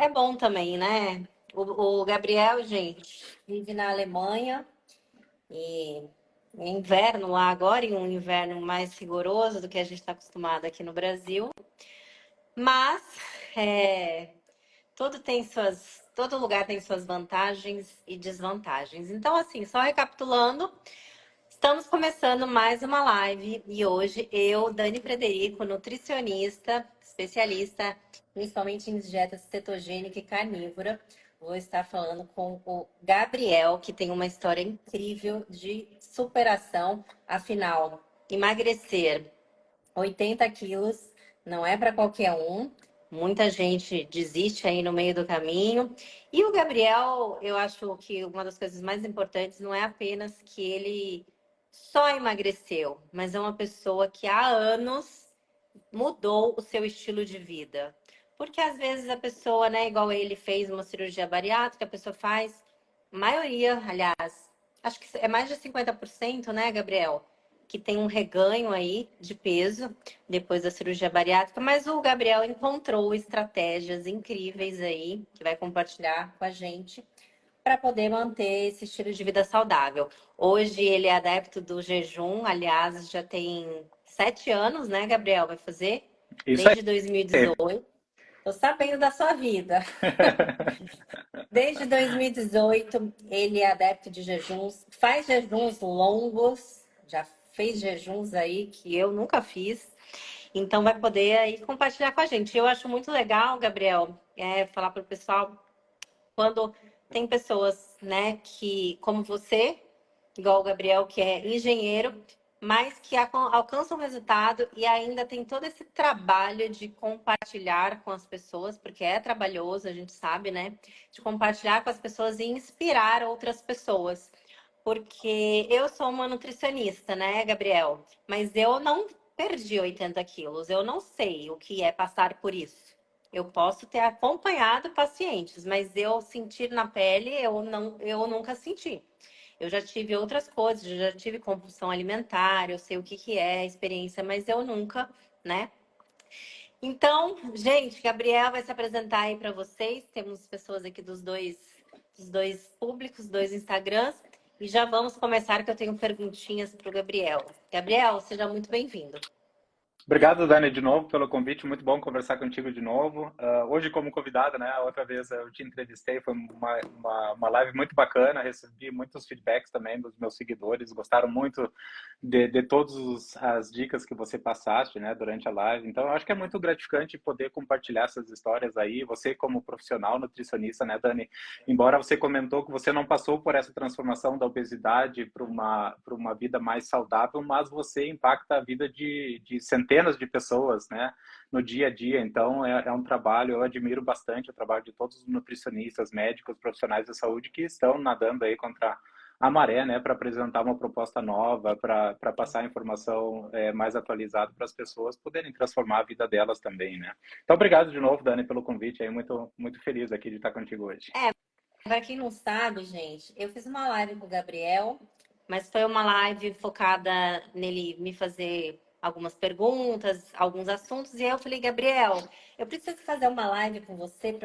É bom também, né? O Gabriel, gente, vive na Alemanha e é inverno lá agora, e um inverno mais rigoroso do que a gente está acostumado aqui no Brasil. Mas é, todo lugar tem suas vantagens e desvantagens. Então, assim, só recapitulando, estamos começando mais uma live e hoje eu, Dani Frederico, nutricionista, especialista principalmente em dieta cetogênica e carnívora, vou estar falando com o Gabriel, que tem uma história incrível de superação. Afinal, emagrecer 80 quilos não é para qualquer um. Muita gente desiste aí no meio do caminho. E o Gabriel, eu acho que uma das coisas mais importantes não é apenas que ele só emagreceu, mas é uma pessoa que há anos mudou o seu estilo de vida. Porque às vezes a pessoa, né, igual ele fez uma cirurgia bariátrica, a pessoa faz, a maioria, aliás, acho que é mais de 50%, né, Gabriel? Que tem um reganho aí de peso depois da cirurgia bariátrica, mas o Gabriel encontrou estratégias incríveis aí, que vai compartilhar com a gente, para poder manter esse estilo de vida saudável. Hoje ele é adepto do jejum, aliás, já tem 7 anos, né, Gabriel? Vai fazer? Isso Desde aí. 2018. Tô sabendo da sua vida. Desde 2018, ele é adepto de jejuns, faz jejuns longos, já fez jejuns aí que eu nunca fiz. Então vai poder aí compartilhar com a gente. Eu acho muito legal, Gabriel, falar para o pessoal quando tem pessoas, né, que, como você, igual o Gabriel, que é engenheiro, mas que alcançam resultado e ainda tem todo esse trabalho de compartilhar com as pessoas, porque é trabalhoso, a gente sabe, né? De compartilhar com as pessoas e inspirar outras pessoas. Porque eu sou uma nutricionista, né, Gabriel? Mas eu não perdi 80 quilos, eu não sei o que é passar por isso. Eu posso ter acompanhado pacientes, mas eu sentir na pele, eu nunca senti. Eu já tive outras coisas, eu já tive compulsão alimentar, eu sei o que que é a experiência, mas eu nunca, né? Então, gente, Gabriel vai se apresentar aí para vocês. Temos pessoas aqui dos dois públicos, dois Instagrams, e já vamos começar que eu tenho perguntinhas para o Gabriel. Gabriel, seja muito bem-vindo. Obrigado, Dani, de novo pelo convite. Muito bom conversar contigo de novo. Hoje, como convidado, né? A outra vez eu te entrevistei, foi uma live muito bacana. Recebi muitos feedbacks também dos meus seguidores. Gostaram muito de todas as dicas que você passaste, né, durante a live. Então, eu acho que é muito gratificante poder compartilhar essas histórias aí. Você, como profissional nutricionista, né, Dani? Embora você comentou que você não passou por essa transformação da obesidade para uma vida mais saudável, mas você impacta a vida de centenas de pessoas, né, no dia a dia. Então, é um trabalho, eu admiro bastante o trabalho de todos os nutricionistas, médicos, profissionais da saúde que estão nadando aí contra a maré, né, para apresentar uma proposta nova, para passar informação mais atualizada para as pessoas poderem transformar a vida delas também, né. Então, obrigado de novo, Dani, pelo convite. Aí, muito, muito feliz aqui de estar contigo hoje. Para quem não sabe, gente, eu fiz uma live com o Gabriel, mas foi uma live focada nele me fazer algumas perguntas, alguns assuntos, e aí eu falei, Gabriel, eu preciso fazer uma live com você,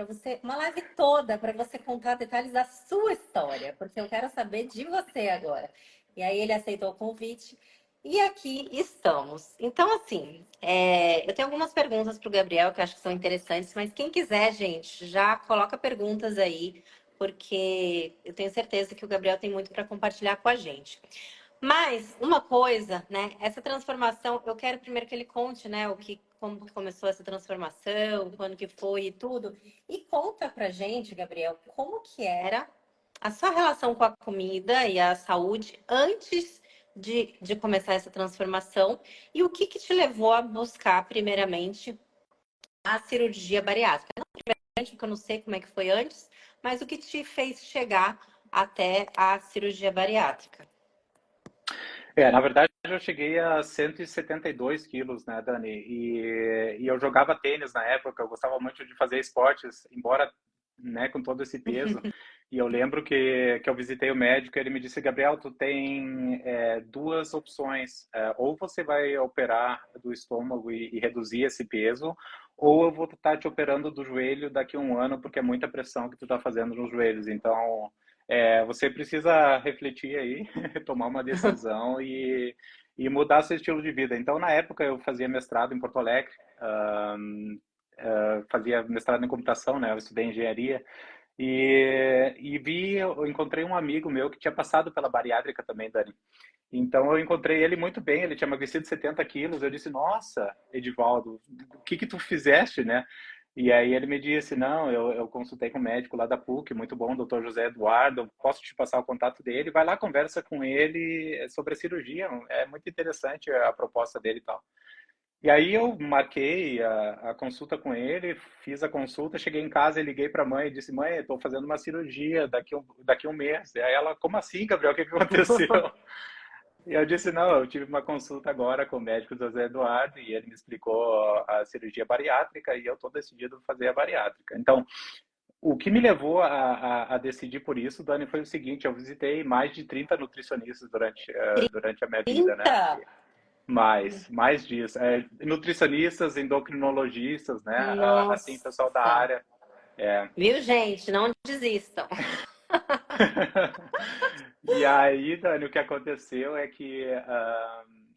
uma live toda, para você contar detalhes da sua história, porque eu quero saber de você agora. E aí ele aceitou o convite. E aqui estamos. Então, assim, eu tenho algumas perguntas para o Gabriel que eu acho que são interessantes, mas quem quiser, gente, já coloca perguntas aí porque eu tenho certeza que o Gabriel tem muito para compartilhar com a gente. Mas uma coisa, né? Essa transformação, eu quero primeiro que ele conte, né, como que começou essa transformação, quando que foi e tudo. E conta pra gente, Gabriel, como que era a sua relação com a comida e a saúde antes de começar essa transformação e o que que te levou a buscar primeiramente a cirurgia bariátrica. Não primeiramente, porque eu não sei como é que foi antes, mas o que te fez chegar até a cirurgia bariátrica? Na verdade, eu cheguei a 172 quilos, né, Dani? E eu jogava tênis na época, eu gostava muito de fazer esportes, embora, né, com todo esse peso. E eu lembro que eu visitei o médico e ele me disse, Gabriel, tu tem duas opções. Ou você vai operar do estômago e reduzir esse peso, ou eu vou estar te operando do joelho daqui a um ano, porque é muita pressão que tu está fazendo nos joelhos. Então, você precisa refletir aí, tomar uma decisão e mudar seu estilo de vida. Então, na época, eu fazia mestrado em Porto Alegre, fazia mestrado em computação, né? Eu estudei engenharia. Eu encontrei um amigo meu que tinha passado pela bariátrica também, Dani. Então eu encontrei ele muito bem, ele tinha emagrecido 70 quilos. Eu disse, nossa, Edivaldo, o que que tu fizeste, né? E aí ele me disse, não, eu consultei com um médico lá da PUC, muito bom, doutor José Eduardo, posso te passar o contato dele? Vai lá, conversa com ele sobre a cirurgia, é muito interessante a proposta dele e tal. E aí eu marquei a consulta com ele, fiz a consulta, cheguei em casa e liguei para a mãe e disse, mãe, estou fazendo uma cirurgia daqui a um mês. E aí ela, como assim, Gabriel, o que que aconteceu? E eu disse, não, eu tive uma consulta agora com o médico José Eduardo e ele me explicou a cirurgia bariátrica e eu estou decidido fazer a bariátrica. Então, o que me levou a decidir por isso, Dani, foi o seguinte, eu visitei mais de 30 nutricionistas durante a minha vida, né? 30? Mais disso. Nutricionistas, endocrinologistas, né? Assim, pessoal da Nossa! área. É. Viu, gente? Não desistam. E aí, Dani, o que aconteceu é que,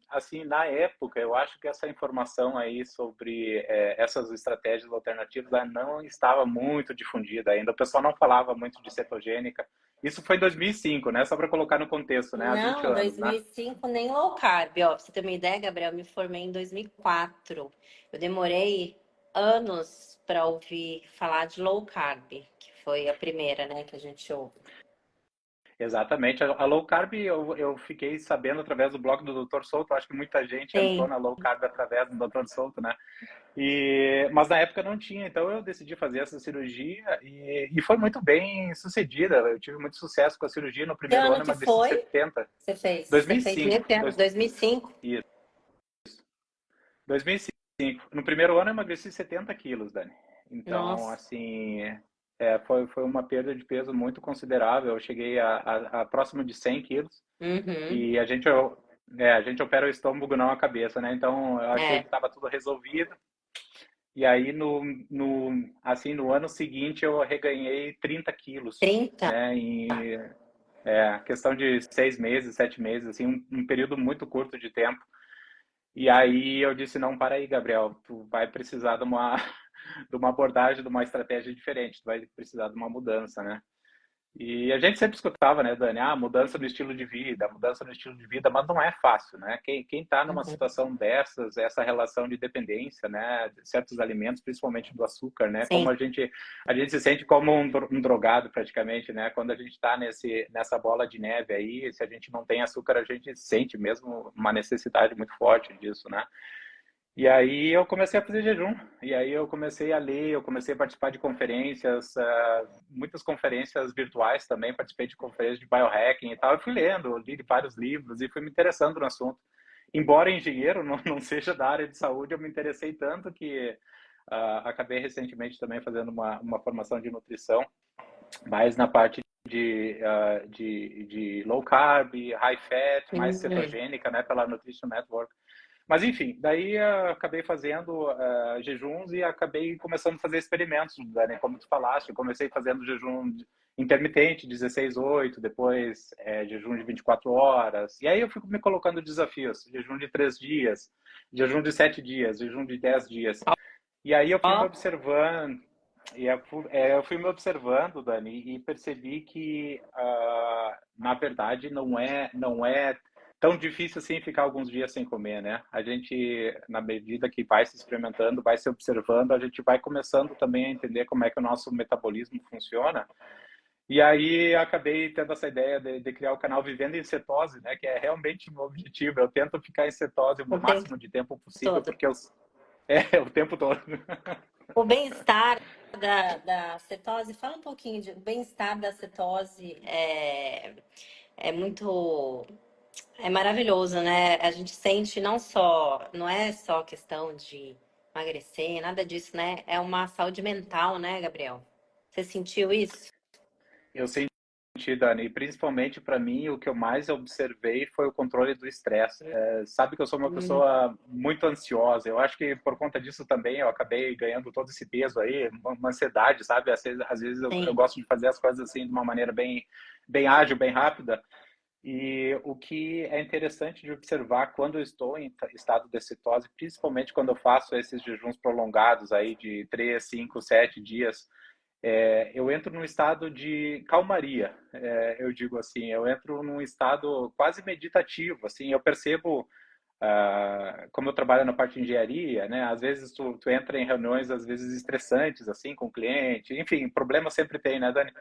assim, na época, eu acho que essa informação aí sobre essas estratégias alternativas não estava muito difundida ainda. O pessoal não falava muito de cetogênica. Isso foi em 2005, né? Só para colocar no contexto, né? Há 20 Não, anos, né? 2005 nem low carb. Ó, pra você ter uma ideia, Gabriel, eu me formei em 2004. Eu demorei anos para ouvir falar de low carb, que foi a primeira, né, que a gente ouve. Exatamente. A low carb eu fiquei sabendo através do blog do Dr. Souto. Acho que muita gente entrou Sim. na low carb através do Dr. Souto, né? Mas na época não tinha, então eu decidi fazer essa cirurgia e foi muito bem sucedida. Eu tive muito sucesso com a cirurgia. No Que primeiro ano ano, que emagreci foi? 70. Você fez? Você fez 2005. nesse ano, 2005? Isso, 2005. No primeiro ano, eu emagreci 70 quilos, Dani. Então, Nossa. assim, foi uma perda de peso muito considerável. Eu cheguei a próximo de 100 quilos. Uhum. E a gente opera o estômago, não a cabeça, né? Então eu achei que É. estava tudo resolvido. E aí assim, no ano seguinte eu reganhei 30 quilos, 30? né? Questão de 6 meses, 7 meses, assim, um período muito curto de tempo. E aí eu disse, não, para aí, Gabriel, tu vai precisar de uma abordagem, de uma estratégia diferente, tu vai precisar de uma mudança, né? E a gente sempre escutava, né, Dani? Mudança no estilo de vida, mudança no estilo de vida, mas não é fácil, né? Quem está numa Uhum. situação dessas, essa relação de dependência, né, de certos alimentos, principalmente do açúcar, né? Como Sim. a gente se sente como um drogado praticamente, né? Quando a gente está nessa bola de neve aí, se a gente não tem açúcar, a gente sente mesmo uma necessidade muito forte disso, né? E aí eu comecei a fazer jejum, e aí eu comecei a ler, eu comecei a participar de conferências, muitas conferências virtuais também, participei de conferências de biohacking e tal, eu fui lendo, li vários livros e fui me interessando no assunto. Embora engenheiro não seja da área de saúde, eu me interessei tanto que acabei recentemente também fazendo uma formação de nutrição, mais na parte de low carb, high fat, mais Uhum. cetogênica, né, pela Nutrition Network. Mas enfim, daí acabei fazendo jejuns e acabei começando a fazer experimentos, né? Como tu falaste, eu comecei fazendo jejum intermitente, 16/8, depois jejum de 24 horas. E aí eu fico me colocando desafios, jejum de 3 dias, jejum de 7 dias, jejum de 10 dias. E aí eu fui me Ó, observando, eu fui me observando, Dani, e percebi que, na verdade, não é tão difícil assim ficar alguns dias sem comer, né? A gente, na medida que vai se experimentando, vai se observando, a gente vai começando também a entender como é que o nosso metabolismo funciona. E aí acabei tendo essa ideia de criar o canal Vivendo em Cetose, né? Que é realmente o meu objetivo. Eu tento ficar em cetose o o tempo máximo de tempo possível, todo. porque é o tempo todo. O bem-estar da cetose, fala um pouquinho de o bem-estar da cetose é muito é maravilhoso, né? A gente sente não só, não é só questão de emagrecer, nada disso, né? É uma saúde mental, né, Gabriel? Você sentiu isso? Eu senti Dani, e principalmente para mim, o que eu mais observei foi o controle do estresse. Sabe que eu sou uma Hum, pessoa muito ansiosa. Eu acho que por conta disso também eu acabei ganhando todo esse peso aí, uma ansiedade, sabe? Às vezes eu sim. gosto de fazer as coisas assim de uma maneira bem ágil, bem rápida. E o que é interessante de observar quando eu estou em estado de cetose, principalmente quando eu faço esses jejuns prolongados aí de 3, 5, 7 dias, eu entro num estado de calmaria, eu digo assim, eu entro num estado quase meditativo, assim, eu percebo, como eu trabalho na parte de engenharia, né, às vezes tu entra em reuniões, às vezes estressantes, assim, com o cliente, enfim, problema sempre tem, né, Dani?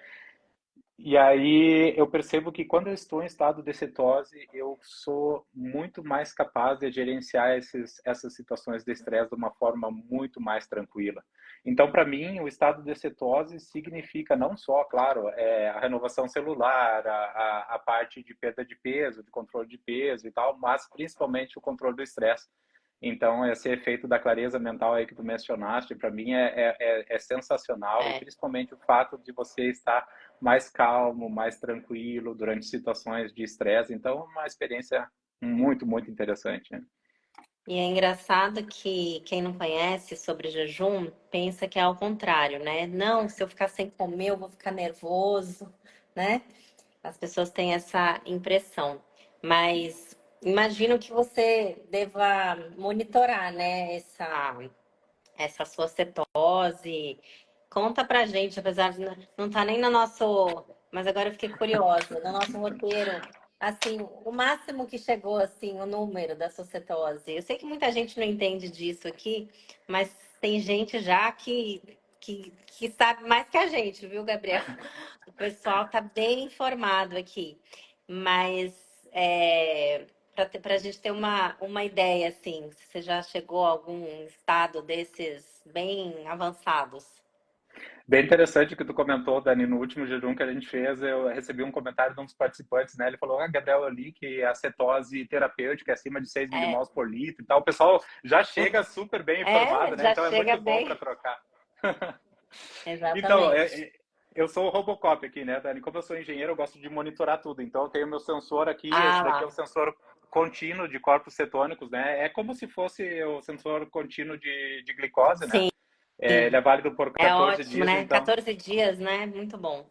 E aí eu percebo que quando eu estou em estado de cetose, eu sou muito mais capaz de gerenciar essas situações de estresse de uma forma muito mais tranquila. Então, para mim, o estado de cetose significa não só, claro, a renovação celular, a parte de perda de peso, de controle de peso e tal, mas principalmente o controle do estresse. Então, esse efeito da clareza mental aí que tu mencionaste, para mim é sensacional, e É. principalmente o fato de você estar mais calmo, mais tranquilo durante situações de estresse. Então, é uma experiência muito, muito interessante, né? E é engraçado que quem não conhece sobre jejum pensa que é ao contrário, né? Não, se eu ficar sem comer, eu vou ficar nervoso, né? As pessoas têm essa impressão. Mas imagino que você deva monitorar, né, essa sua cetose. Conta pra gente, apesar de não estar nem no nosso, mas agora eu fiquei curiosa, no nosso roteiro, assim, o máximo que chegou, assim, o número da sua cetose. Eu sei que muita gente não entende disso aqui, mas tem gente já que sabe mais que a gente, viu, Gabriel? O pessoal tá bem informado aqui, mas para a gente ter uma ideia, assim, se você já chegou a algum estado desses bem avançados. Bem interessante o que tu comentou, Dani, no último jejum que a gente fez, eu recebi um comentário de um dos participantes, né? Ele falou, Gabriel, eu li que a cetose terapêutica é acima de 6 É, milimols por litro e tal. O pessoal já chega super bem informado, né? já Então é chega muito bom bem. para trocar. Então, Exatamente. eu sou o Robocop aqui, né, Dani? Como eu sou engenheiro, eu gosto de monitorar tudo. Então, eu tenho meu sensor aqui, Ah esse daqui é o lá, sensor contínuo de corpos cetônicos, né? É como se fosse o sensor contínuo de glicose, né? sim, Ele é válido por é 14 ótimo, dias, né? então 14 dias, né? Muito bom.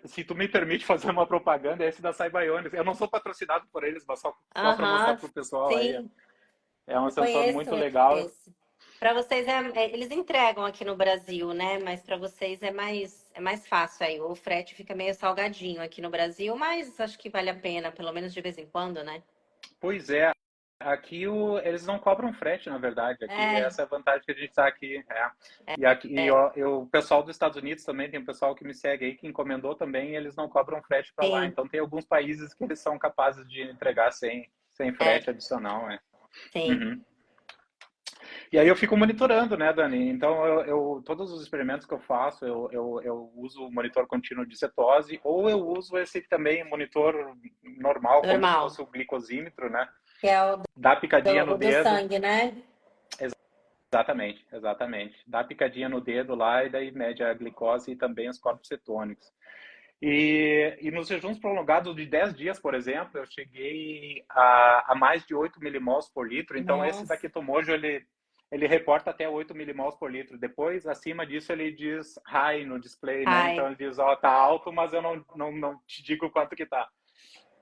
se tu me permite fazer uma propaganda, é esse da Cybionics. Eu não sou patrocinado por eles, mas só para mostrar Aham, pro pessoal aí. sim, É um eu sensor conheço muito legal. esse. Para vocês eles entregam aqui no Brasil, né? Mas para vocês é mais fácil aí. O frete fica meio salgadinho aqui no Brasil, mas acho que vale a pena, pelo menos de vez em quando, né? Pois é, aqui eles não cobram frete, na verdade. Aqui É, essa é a vantagem que a gente está aqui. E aqui é, o pessoal dos Estados Unidos também tem um pessoal que me segue aí que encomendou também, e eles não cobram frete para lá. sim, Então tem alguns países que eles são capazes de entregar sem é, frete adicional, né? sim. Uhum. E aí eu fico monitorando, né, Dani? Então, todos os experimentos que eu faço, eu uso o monitor contínuo de cetose, ou eu uso esse também monitor normal, como se Normal. fosse o glicosímetro, né? Que é o Dá picadinha no o do dedo. sangue, né? Exatamente, exatamente. Dá picadinha no dedo lá e daí mede a glicose e também os corpos cetônicos. E nos jejuns prolongados de 10 dias, por exemplo, eu cheguei a mais de 8 milimols por litro. Então, esse Nossa. daqui Tomojo, ele reporta até 8 milimols por litro. Depois, acima disso, ele diz high no display, né? Então, Ai, ele diz, ó, tá alto, mas eu não te digo quanto que tá.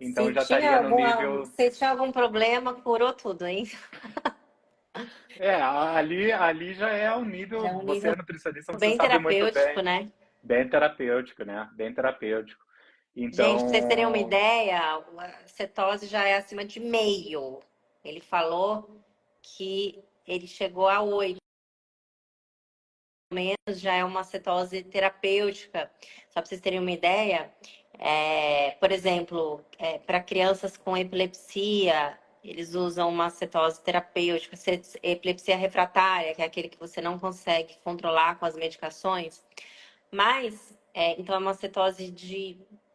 Então, se já tinha estaria no alguma, nível... se tinha algum problema, curou tudo, hein? Ali já é um nível... Já é um Você é nível nutricionista, você bem sabe muito terapêutico, bem. né? Bem terapêutico, né? Bem terapêutico. Gente, pra vocês terem uma Então, ideia, a cetose já é acima de meio. Ele falou que ele chegou a 8, já é uma cetose terapêutica. Só para vocês terem uma ideia, por exemplo, para crianças com epilepsia, eles usam uma cetose terapêutica, epilepsia refratária, que é aquele que você não consegue controlar com as medicações. Mas, então é uma cetose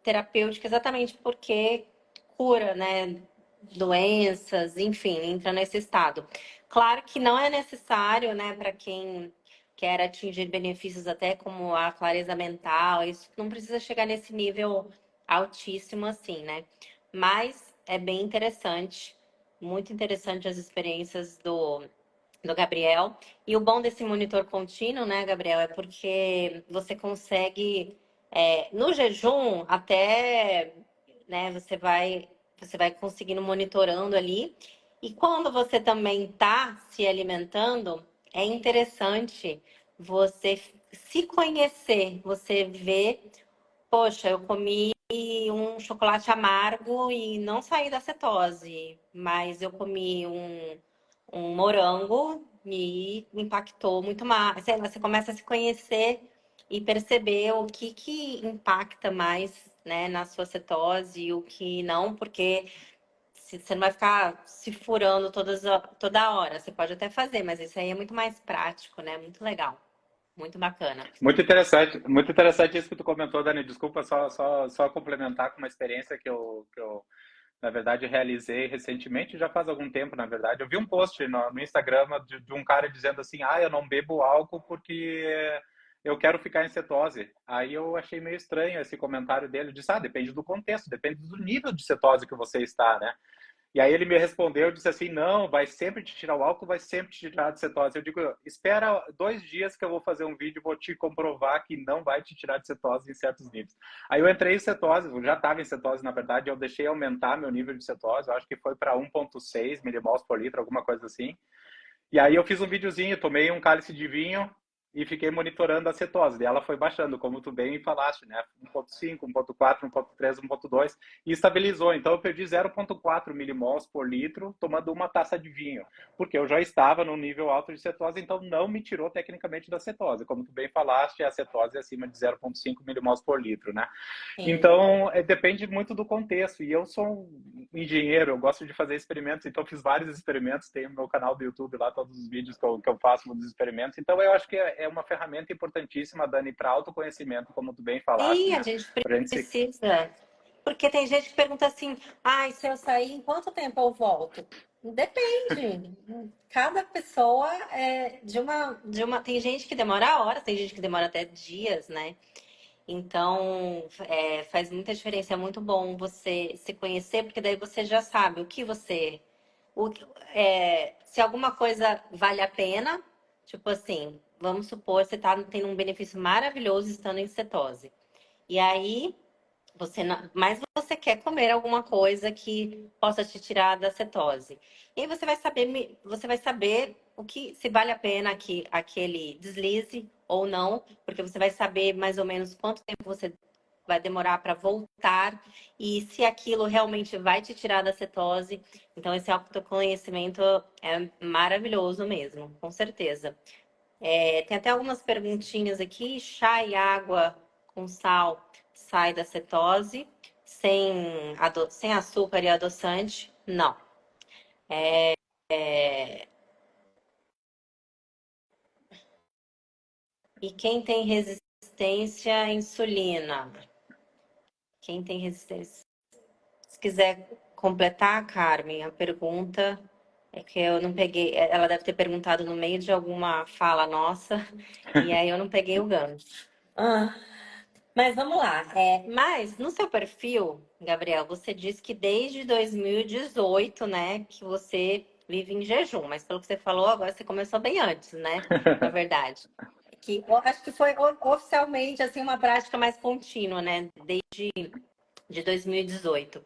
terapêutica exatamente porque cura, né? Doenças, enfim, entra nesse estado. Claro que não é necessário, né, para quem quer atingir benefícios até como a clareza mental, isso não precisa chegar nesse nível altíssimo assim, né? Mas é bem interessante, muito interessante as experiências do Gabriel. E o bom desse monitor contínuo, né, Gabriel, é porque você consegue, no jejum, até, né, você vai conseguindo monitorando ali. E quando você também está se alimentando, é interessante você se conhecer, você ver, poxa, eu comi um chocolate amargo e não saí da cetose, mas eu comi um morango e impactou muito mais. Sei lá, você começa a se conhecer e perceber o que impacta mais, né, na sua cetose e o que não, porque você não vai ficar se furando toda hora. Você pode até fazer, mas isso aí é muito mais prático, né? Muito legal, muito bacana. Muito interessante isso que tu comentou, Dani. Desculpa só complementar com uma experiência que eu na verdade, realizei recentemente, já faz algum tempo, na verdade. Eu vi um post no Instagram de um cara dizendo assim, eu não bebo álcool porque eu quero ficar em cetose. Aí eu achei meio estranho esse comentário dele. Eu disse, depende do contexto, depende do nível de cetose que você está, né? E aí ele me respondeu, disse assim, não, vai sempre te tirar o álcool, vai sempre te tirar de cetose. Eu digo, espera 2 dias que eu vou fazer um vídeo e vou te comprovar que não vai te tirar de cetose em certos níveis. Aí eu entrei em cetose, eu já estava em cetose, na verdade, eu deixei aumentar meu nível de cetose, eu acho que foi para 1,6 milimols por litro, alguma coisa assim. E aí eu fiz um videozinho, tomei um cálice de vinho e fiquei monitorando a cetose. E ela foi baixando, como tu bem falaste, né? 1,5, 1,4, 1,3, 1,2 e estabilizou. Então eu perdi 0,4 milimols por litro tomando uma taça de vinho, porque eu já estava no nível alto de cetose, então não me tirou tecnicamente da cetose. Como tu bem falaste, a cetose é acima de 0,5 milimols por litro, né? Sim. Então, depende muito do contexto. E eu sou um engenheiro, eu gosto de fazer experimentos, então fiz vários experimentos. Tem o meu canal do YouTube lá, todos os vídeos que eu faço dos experimentos. Então, eu acho que é uma ferramenta importantíssima, Dani, para autoconhecimento, como tu bem falaste, Sim, a né? gente Para gente se... precisa. Porque tem gente que pergunta assim, se eu sair, em quanto tempo eu volto? Depende. Cada pessoa é de uma. Tem gente que demora horas, tem gente que demora até dias, né? Então, faz muita diferença. É muito bom você se conhecer, porque daí você já sabe o que você. O, se alguma coisa vale a pena, tipo assim, vamos supor, você tá tendo um benefício maravilhoso estando em cetose. E aí, mas você quer comer alguma coisa que possa te tirar da cetose. E aí você vai saber o que se vale a pena aquele deslize ou não, porque você vai saber mais ou menos quanto tempo você vai demorar para voltar e se aquilo realmente vai te tirar da cetose. Então esse autoconhecimento é maravilhoso mesmo, com certeza. Tem até algumas perguntinhas aqui. Chá e água com sal sai da cetose, sem açúcar e adoçante? Não. E quem tem resistência à insulina? Quem tem resistência? Se quiser completar, Carmen, a pergunta é que eu não peguei. Ela deve ter perguntado no meio de alguma fala nossa, e aí eu não peguei o gancho. Ah. Mas vamos lá. Mas no seu perfil, Gabriel, você disse que desde 2018, né, que você vive em jejum. Mas pelo que você falou, agora você começou bem antes, né? Na verdade. Acho que foi oficialmente assim uma prática mais contínua, né? Desde de 2018.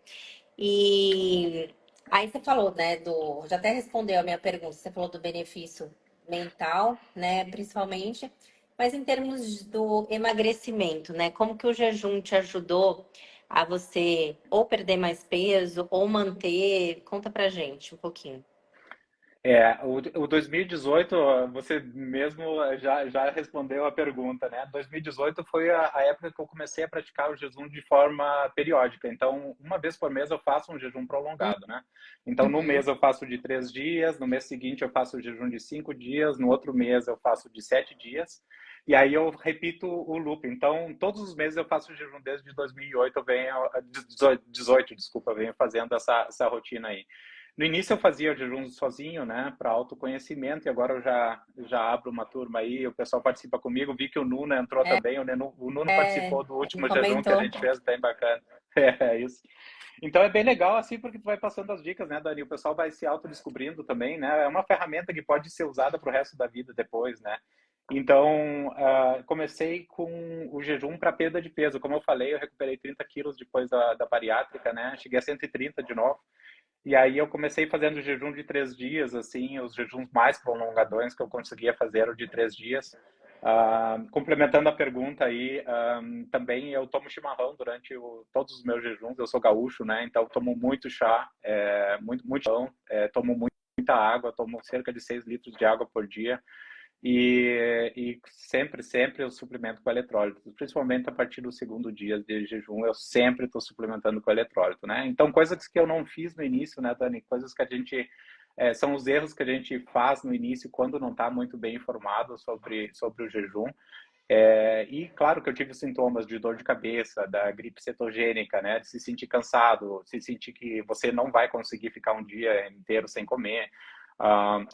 E aí você falou, né, já até respondeu a minha pergunta, você falou do benefício mental, né, principalmente, mas em termos do emagrecimento, né, como que o jejum te ajudou a você ou perder mais peso ou manter? Conta pra gente um pouquinho. O 2018, você mesmo já respondeu a pergunta, né? 2018 foi a época que eu comecei a praticar o jejum de forma periódica. Então, uma vez por mês eu faço um jejum prolongado, né? Então, no mês Uhum. eu faço de 3 dias, no mês seguinte eu faço o jejum de 5 dias, no outro mês eu faço de 7 dias, e aí eu repito o loop. Então, todos os meses eu faço o jejum desde 2008, 18, desculpa, eu venho fazendo essa rotina aí. No início eu fazia jejum sozinho, né, para autoconhecimento, e agora eu já abro uma turma aí, o pessoal participa comigo, vi que o Nuno entrou também, o Nuno É, participou do ele último jejum que a comentou. gente fez, bem bacana. É isso. Então é bem legal assim, porque tu vai passando as dicas, né, Dani? O pessoal vai se autodescobrindo também, né? É uma ferramenta que pode ser usada para o resto da vida depois, né? Então, comecei com o jejum para perda de peso. Como eu falei, eu recuperei 30 quilos depois da bariátrica, né? Cheguei a 130 de novo. E aí eu comecei fazendo jejum de 3 dias, assim, os jejuns mais prolongadões que eu conseguia fazer eram de 3 dias. Complementando a pergunta aí, também eu tomo chimarrão durante todos os meus jejuns. Eu sou gaúcho, né? Então eu tomo muito chá, muito chão, tomo muita água, tomo cerca de 6 litros de água por dia. E sempre eu suplemento com eletrólito, principalmente a partir do segundo dia de jejum, eu sempre estou suplementando com eletrólito, né? Então, coisas que eu não fiz no início, né, Dani? Coisas que a gente. São os erros que a gente faz no início quando não está muito bem informado sobre o jejum. E claro que eu tive sintomas de dor de cabeça, da gripe cetogênica, né? De se sentir cansado, se sentir que você não vai conseguir ficar um dia inteiro sem comer.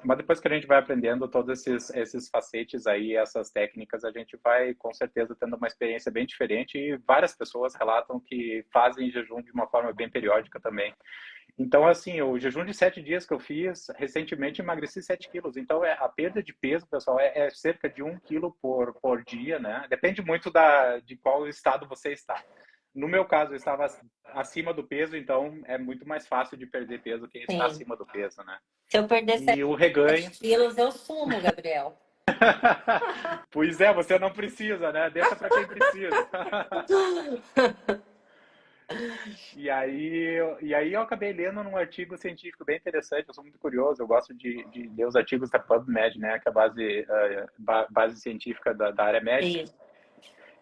Mas depois que a gente vai aprendendo todos esses facetes aí, essas técnicas, a gente vai com certeza tendo uma experiência bem diferente e várias pessoas relatam que fazem jejum de uma forma bem periódica também. Então, assim, o jejum de 7 dias que eu fiz, recentemente emagreci 7 quilos. Então, a perda de peso, pessoal, é cerca de 1 quilo por dia, né? Depende muito de qual estado você está. No meu caso, eu estava acima do peso, então é muito mais fácil de perder peso quem está Sim. acima do peso, né? Se eu perder E o 7 reganho. quilos, eu sumo, Gabriel. Pois é, você não precisa, né? Deixa para quem precisa. E aí eu acabei lendo num artigo científico bem interessante. Eu sou muito curioso, eu gosto de ler os artigos da PubMed, né, que é a base científica da área médica. Isso.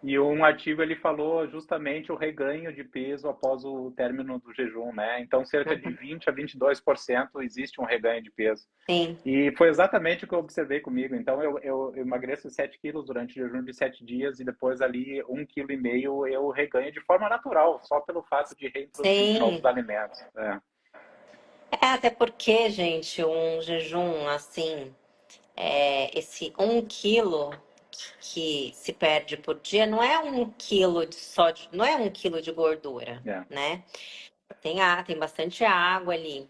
E um artigo ele falou justamente o reganho de peso após o término do jejum, né? Então, cerca de 20 a 22% existe um reganho de peso. Sim. E foi exatamente o que eu observei comigo. Então, eu emagreço 7 quilos durante o jejum de 7 dias e depois ali 1,5 kg eu reganho de forma natural, só pelo fato de reintroduzir novos Sim. alimentos. Até porque, gente, um jejum assim, esse 1 quilo que se perde por dia não é 1 quilo de sódio, não é 1 quilo de gordura, É. né? Tem bastante água ali.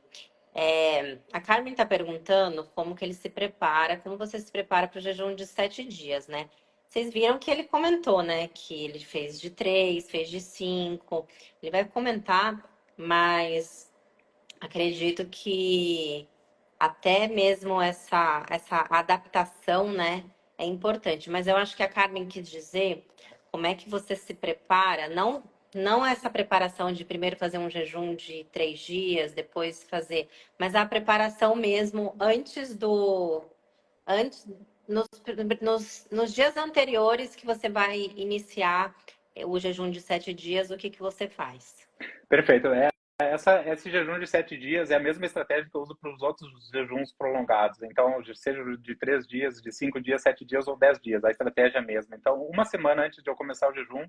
A Carmen está perguntando como que ele se prepara, como você se prepara para o jejum de 7 dias, né? Vocês viram que ele comentou, né? Que ele fez de 3, fez de 5. Ele vai comentar, mas acredito que até mesmo essa adaptação, né, é importante. Mas eu acho que a Carmen quis dizer como é que você se prepara, não essa preparação de primeiro fazer um jejum de 3 dias, depois fazer, mas a preparação mesmo antes nos dias anteriores que você vai iniciar o jejum de 7 dias, o que que você faz? Perfeito. Esse jejum de 7 dias é a mesma estratégia que eu uso para os outros jejuns prolongados. Então, seja de 3 dias, de 5 dias, 7 dias ou 10 dias, a estratégia é a mesma. Então, uma semana antes de eu começar o jejum,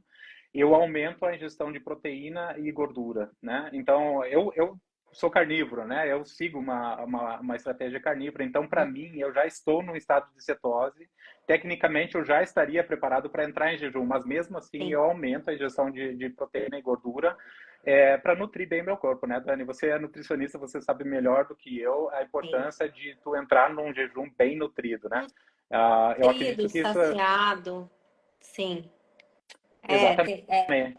eu aumento a ingestão de proteína e gordura, né? Então, eu sou carnívoro, né? Eu sigo uma estratégia carnívora. Então, para mim, eu já estou no estado de cetose. Tecnicamente, eu já estaria preparado para entrar em jejum, mas mesmo assim, Sim, eu aumento a ingestão de proteína e gordura para nutrir bem meu corpo, né, Dani? Você é nutricionista, você sabe melhor do que eu a sim. importância de tu entrar num jejum bem nutrido, né? Eu Nutrido, acredito que isso saciado, sim. É, exatamente. te-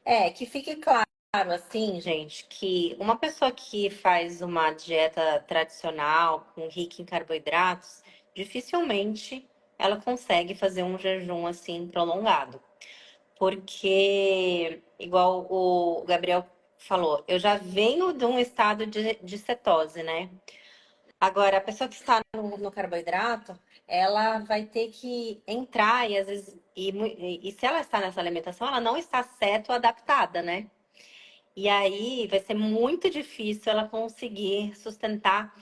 é, que fique claro, assim, gente, que uma pessoa que faz uma dieta tradicional, com rica em carboidratos, dificilmente ela consegue fazer um jejum assim prolongado. Porque, igual o Gabriel falou, eu já venho de um estado de cetose, né? Agora, a pessoa que está no carboidrato, ela vai ter que entrar e às vezes. E se ela está nessa alimentação, ela não está certo adaptada, né? E aí vai ser muito difícil ela conseguir sustentar.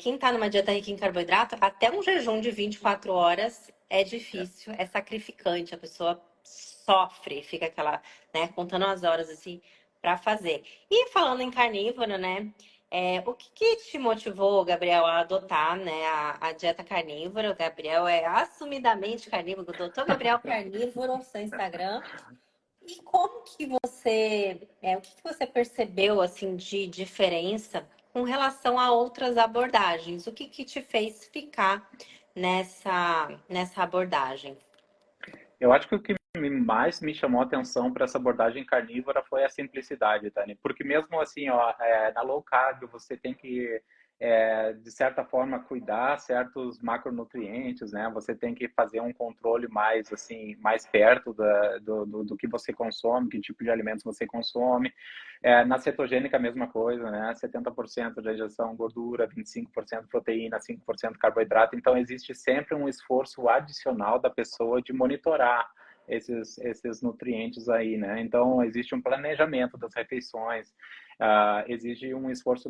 Quem está numa dieta rica em carboidrato, até um jejum de 24 horas é É. difícil, é sacrificante, a pessoa sofre, fica aquela, né, contando as horas assim para fazer. E falando em carnívoro, né? O que que te motivou, Gabriel, a adotar, né, a dieta carnívora? O Gabriel é assumidamente carnívoro, o doutor Gabriel Carnívoro, seu Instagram. E como que o que que você percebeu, assim, de diferença com relação a outras abordagens? O que que te fez ficar nessa abordagem? Eu acho que o que mais me chamou a atenção para essa abordagem carnívora foi a simplicidade, Dani. Porque mesmo assim, ó, na low carb você tem que, de certa forma, cuidar certos macronutrientes, né? Você tem que fazer um controle mais, assim, mais perto do que você consome, que tipo de alimentos você consome. Na cetogênica, a mesma coisa, né? 70% da ingestão gordura, 25% proteína, 5% carboidrato. Então, existe sempre um esforço adicional da pessoa de monitorar esses nutrientes aí, né? Então, existe um planejamento das refeições, exige um esforço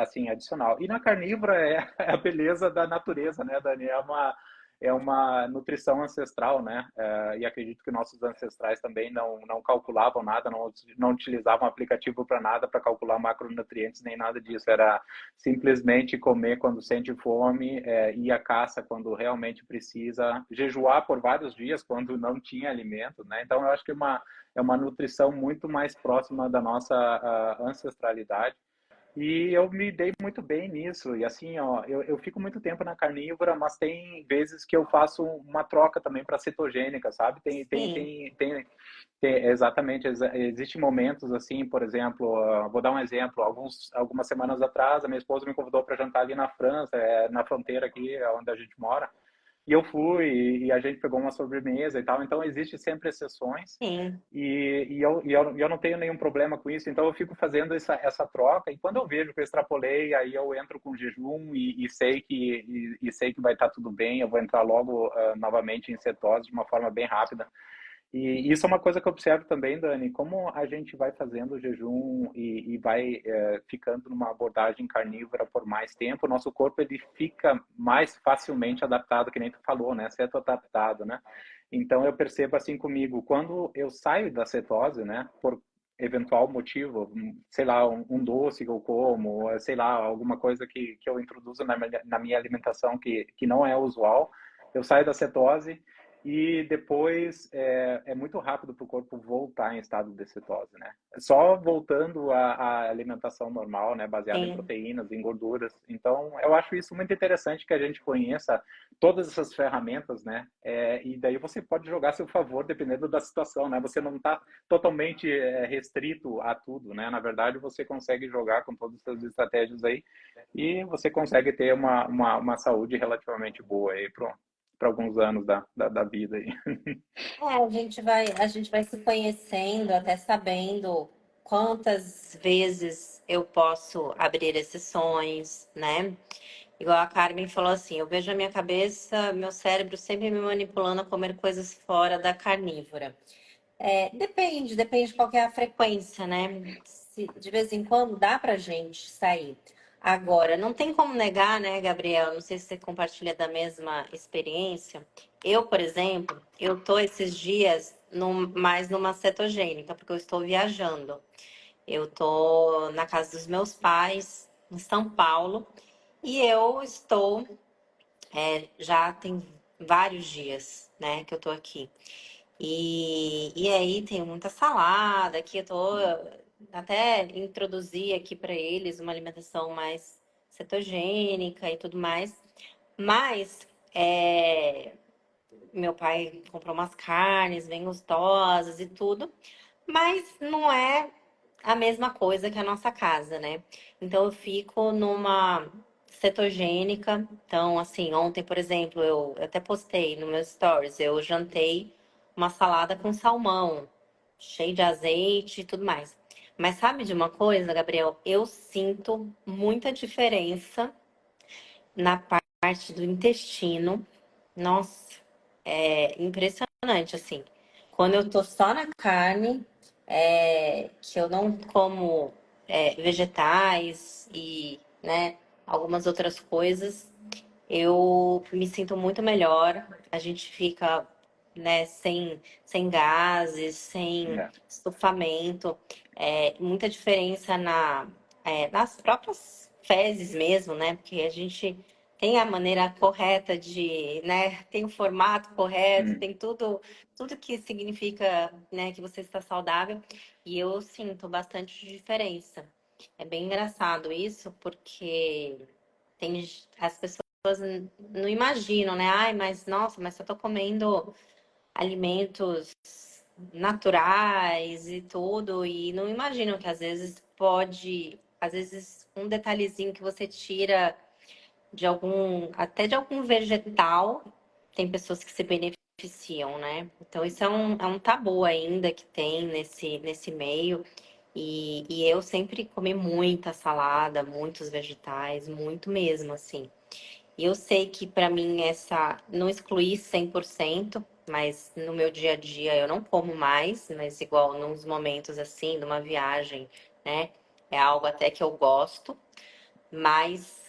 assim adicional. E na carnívora é a beleza da natureza, né, Dani? É uma nutrição ancestral, né? E acredito que nossos ancestrais também não calculavam nada, não utilizavam aplicativo para nada, para calcular macronutrientes, nem nada disso. Era simplesmente comer quando sente fome, ir à caça quando realmente precisa, jejuar por vários dias quando não tinha alimento, né? Então, eu acho que é uma nutrição muito mais próxima da nossa ancestralidade. E eu me dei muito bem nisso. E assim, ó, eu fico muito tempo na carnívora, mas tem vezes que eu faço uma troca também para cetogênica, sabe? Sim. Exatamente. Existem momentos assim, por exemplo, vou dar um exemplo. Algumas semanas atrás, a minha esposa me convidou para jantar ali na França, na fronteira aqui, onde a gente mora. E eu fui, e a gente pegou uma sobremesa e tal. Então, existe sempre exceções. Sim. E eu não tenho nenhum problema com isso, então eu fico fazendo essa troca. E quando eu vejo que eu extrapolei, aí eu entro com jejum e sei que vai estar tudo bem. Eu vou entrar logo novamente em cetose de uma forma bem rápida. E isso é uma coisa que eu observo também, Dani, como a gente vai fazendo o jejum e vai ficando numa abordagem carnívora por mais tempo, o nosso corpo ele fica mais facilmente adaptado, que nem tu falou, né? Certo adaptado, né? Então eu percebo assim comigo, quando eu saio da cetose, né? Por eventual motivo, sei lá, um doce que eu como, sei lá, alguma coisa que eu introduzo na minha alimentação que não é usual, eu saio da cetose e depois é muito rápido para o corpo voltar em estado de cetose, né? Só voltando à alimentação normal, né? Baseada em Sim. proteínas, em gorduras. Então, eu acho isso muito interessante que a gente conheça todas essas ferramentas, né? E daí você pode jogar a seu favor, dependendo da situação, né? Você não está totalmente restrito a tudo, né? Na verdade, você consegue jogar com todas essas estratégias aí e você consegue ter uma saúde relativamente boa aí para alguns anos da vida aí. A gente vai se conhecendo, até sabendo quantas vezes eu posso abrir exceções, né? Igual a Carmen falou assim, eu vejo a minha cabeça, meu cérebro sempre me manipulando a comer coisas fora da carnívora. Depende qual que é a frequência, né? Se de vez em quando dá pra gente sair. Agora, não tem como negar, né, Gabriel? Não sei se você compartilha da mesma experiência. Eu, por exemplo, eu tô esses dias mais numa cetogênica, porque eu estou viajando. Eu tô na casa dos meus pais, em São Paulo, e eu estou, já tem vários dias, né, que eu tô aqui. E aí tem muita salada, aqui eu tô até introduzir aqui para eles uma alimentação mais cetogênica e tudo mais. Mas meu pai comprou umas carnes bem gostosas e tudo, mas não é a mesma coisa que a nossa casa, né? Então eu fico numa cetogênica. Então, assim, ontem, por exemplo, eu até postei no meu stories, eu jantei uma salada com salmão, cheio de azeite e tudo mais. Mas sabe de uma coisa, Gabriel? Eu sinto muita diferença na parte do intestino. Nossa, é impressionante, assim. Quando eu tô só na carne, que eu não como vegetais e, né, algumas outras coisas, eu me sinto muito melhor. A gente fica, né, sem gases, sem É. estufamento. Muita diferença nas próprias fezes mesmo, né? Porque a gente tem a maneira correta de, né? Tem o formato correto, Hum. tem tudo que significa, né, que você está saudável. E eu sinto bastante diferença. É bem engraçado isso, porque as pessoas não imaginam, né? Ai, mas nossa, mas eu tô comendo alimentos naturais e tudo, e não imaginam que às vezes um detalhezinho que você tira até de algum vegetal, tem pessoas que se beneficiam, né? Então isso é um tabu ainda que tem nesse meio. E eu sempre comi muita salada, muitos vegetais, muito mesmo, assim. E eu sei que para mim essa não excluir 100%, mas no meu dia a dia eu não como mais, mas igual nos momentos assim, de uma viagem, né? É algo até que eu gosto, mas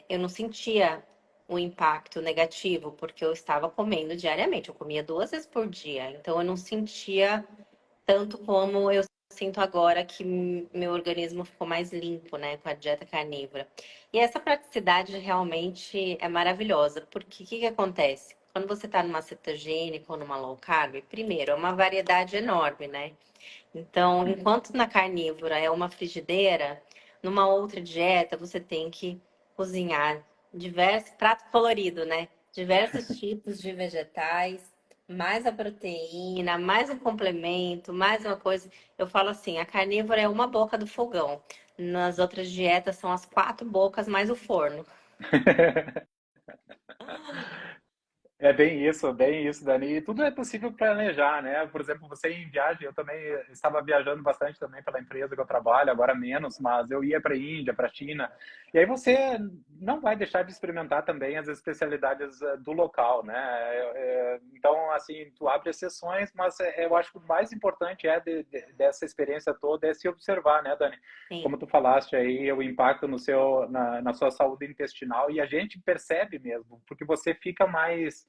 eu não sentia o impacto negativo, porque eu estava comendo diariamente, eu comia 2 vezes por dia, então eu não sentia tanto como eu sinto agora que meu organismo ficou mais limpo, né, com a dieta carnívora. E essa praticidade realmente é maravilhosa, porque o que que acontece? Quando você está numa cetogênica ou numa low carb, primeiro, é uma variedade enorme, né? Então, Uhum. enquanto na carnívora é uma frigideira, numa outra dieta você tem que cozinhar diversos, prato colorido, né? Diversos tipos de vegetais, mais a proteína, mais um complemento, mais uma coisa. Eu falo assim, a carnívora é uma boca do fogão. Nas outras dietas são as 4 bocas mais o forno. É bem isso, Dani. E tudo é possível planejar, né? Por exemplo, você em viagem, eu também estava viajando bastante também pela empresa que eu trabalho, agora menos, mas eu ia para a Índia, para a China. E aí você não vai deixar de experimentar também as especialidades do local, né? Então, assim, tu abre exceções, mas eu acho que o mais importante dessa experiência toda é se observar, né, Dani? Como Sim. tu falaste aí, o impacto na sua saúde intestinal, e a gente percebe mesmo, porque você fica mais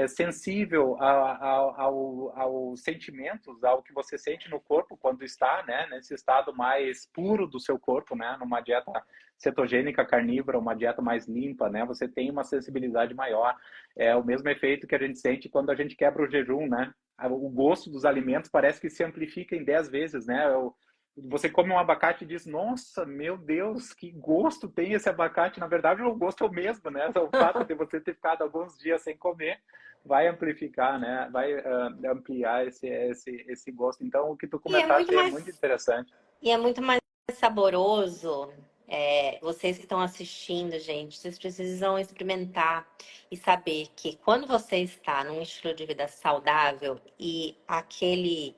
sensível aos sentimentos, ao que você sente no corpo quando está, né, nesse estado mais puro do seu corpo, né, numa dieta cetogênica carnívora, uma dieta mais limpa, né, você tem uma sensibilidade maior. É o mesmo efeito que a gente sente quando a gente quebra o jejum, né? O gosto dos alimentos parece que se amplifica em 10 vezes, né? Você come um abacate e diz, nossa, meu Deus, que gosto tem esse abacate. Na verdade, o gosto é o mesmo, né? O fato de você ter ficado alguns dias sem comer vai amplificar, né? Vai ampliar esse gosto. Então, o que tu E é muito comentaste é muito mais interessante. E é muito mais saboroso. Vocês que estão assistindo, gente, vocês precisam experimentar e saber que quando você está num estilo de vida saudável e aquele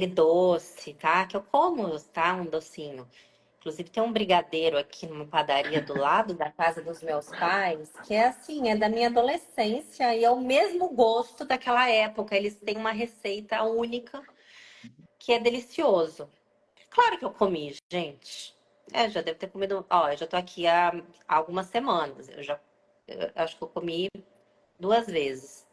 doce, tá? Que eu como, tá? Um docinho. Inclusive tem um brigadeiro aqui numa padaria do lado da casa dos meus pais, que é assim, é da minha adolescência e é o mesmo gosto daquela época. Eles têm uma receita única que é delicioso. Claro que eu comi, gente. Já devo ter comido. Ó, eu já tô aqui há algumas semanas. Eu acho que eu comi 2 vezes.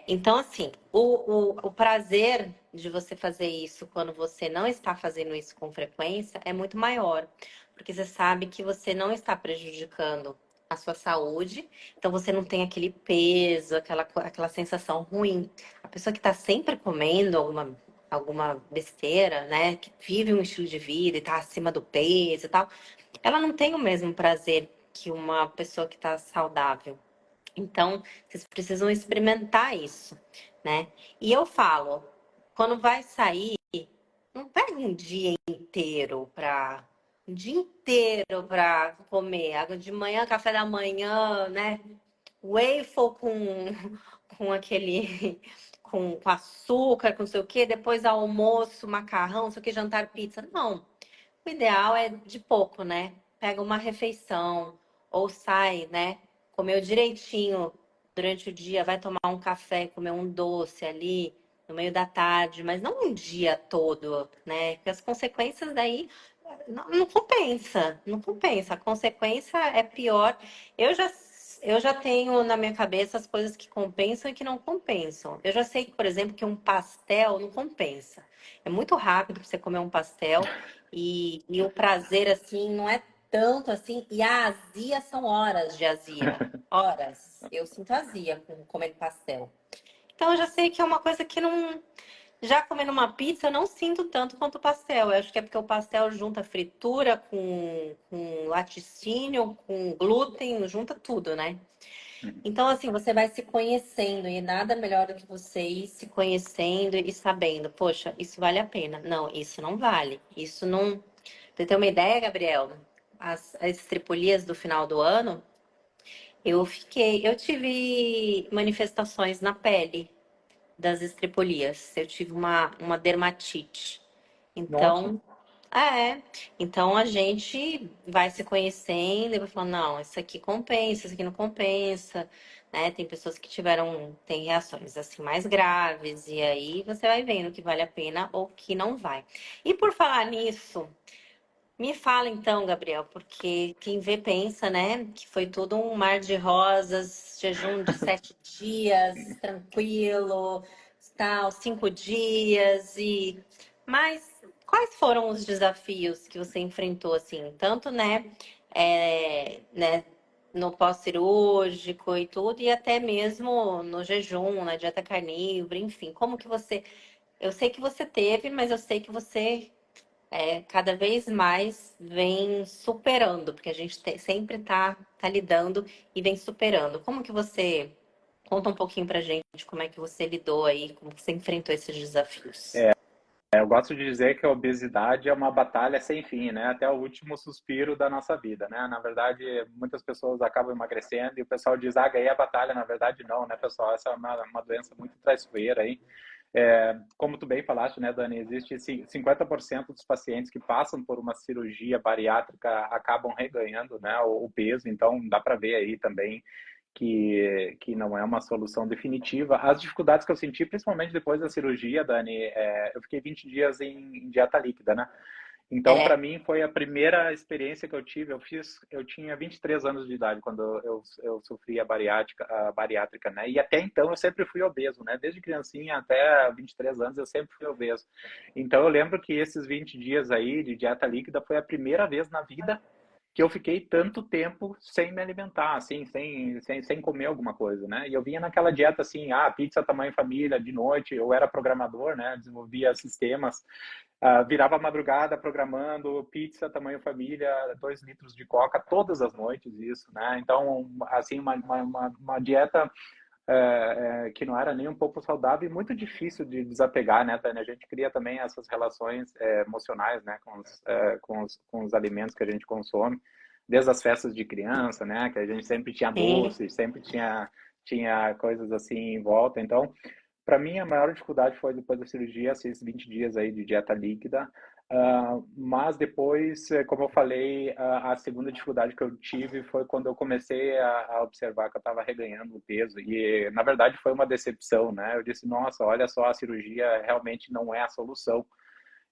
Então, assim, o prazer de você fazer isso quando você não está fazendo isso com frequência é muito maior. Porque você sabe que você não está prejudicando a sua saúde, então você não tem aquele peso, aquela sensação ruim. A pessoa que está sempre comendo alguma besteira, né? Que vive um estilo de vida e está acima do peso e tal, ela não tem o mesmo prazer que uma pessoa que está saudável. Então, vocês precisam experimentar isso, né? E eu falo, quando vai sair, não pega um dia inteiro para comer. Água de manhã, café da manhã, né? Waffle com aquele com açúcar, com não sei o quê, depois almoço, macarrão, não sei o que, jantar, pizza. Não. O ideal é de pouco, né? Pega uma refeição ou sai, né? Comeu direitinho durante o dia, vai tomar um café, comer um doce ali no meio da tarde, mas não um dia todo, né? Porque as consequências daí não compensa, não compensa. A consequência é pior. Eu já eu já tenho na minha cabeça as coisas que compensam e que não compensam. Eu já sei, por exemplo, que um pastel não compensa. É muito rápido pra você comer um pastel e o prazer, assim, não é tanto assim. E a azia são horas de azia. Horas. Eu sinto azia com comendo pastel. Então eu já sei que é uma coisa que não. Já comendo uma pizza, eu não sinto tanto quanto o pastel. Eu acho que é porque o pastel junta fritura com laticínio, com glúten, junta tudo, né? Então, assim, você vai se conhecendo e nada melhor do que você ir se conhecendo e sabendo, poxa, isso vale a pena. Não, isso não vale. Isso não. Pra você ter uma ideia, Gabriel, as estripulias do final do ano, eu tive manifestações na pele das estripulias. Eu tive uma dermatite. Nossa. Então, é. Então a gente vai se conhecendo e vai falando, não, isso aqui compensa, isso aqui não compensa, né? Tem pessoas que tem reações assim mais graves, e aí você vai vendo que vale a pena ou que não vai. E por falar nisso, me fala então, Gabriel, porque quem vê pensa, né, que foi tudo um mar de rosas, jejum de 7 dias, tranquilo, tal, 5 dias Mas quais foram os desafios que você enfrentou, assim, tanto, né, no pós-cirúrgico e tudo, e até mesmo no jejum, na dieta carnívora, enfim, como que você... Eu sei que você teve, mas eu sei que você cada vez mais vem superando, porque a gente sempre tá lidando e vem superando. Como que você conta um pouquinho pra gente como é que você lidou aí, como que você enfrentou esses desafios? Eu gosto de dizer que a obesidade é uma batalha sem fim, né? Até o último suspiro da nossa vida, né? Na verdade, muitas pessoas acabam emagrecendo e o pessoal diz, ah, ganhei a batalha. Na verdade, não, né, pessoal? Essa é uma doença muito traiçoeira aí. Como tu bem falaste, né, Dani, existe 50% dos pacientes que passam por uma cirurgia bariátrica acabam reganhando, né, o peso, então dá para ver aí também que não é uma solução definitiva. As dificuldades que eu senti, principalmente depois da cirurgia, Dani, eu fiquei 20 dias em dieta líquida, né? Então, para É, mim, foi a primeira experiência que eu tive. Eu tinha 23 anos de idade quando eu sofri a bariátrica, né? E até então eu sempre fui obeso, né? Desde criancinha até 23 anos eu sempre fui obeso. Então, eu lembro que esses 20 dias aí de dieta líquida foi a primeira vez na vida que eu fiquei tanto tempo sem me alimentar, assim, sem comer alguma coisa, né? E eu vinha naquela dieta assim, pizza tamanho família, de noite, eu era programador, né? Desenvolvia sistemas, virava madrugada programando, pizza tamanho família, 2 litros de coca, todas as noites, isso, né? Então, assim, uma dieta que não era nem um pouco saudável e muito difícil de desapegar, né, Tânia? A gente cria também essas relações emocionais, né, com os alimentos que a gente consome, desde as festas de criança, né, que a gente sempre tinha sim. doces, sempre tinha coisas assim em volta. Então, para mim, a maior dificuldade foi depois da cirurgia, esses 20 dias aí de dieta líquida. Mas depois, como eu falei, a segunda dificuldade que eu tive foi quando eu comecei a observar que eu estava reganhando o peso. E, na verdade, foi uma decepção, né? Eu disse, nossa, olha só, a cirurgia realmente não é a solução.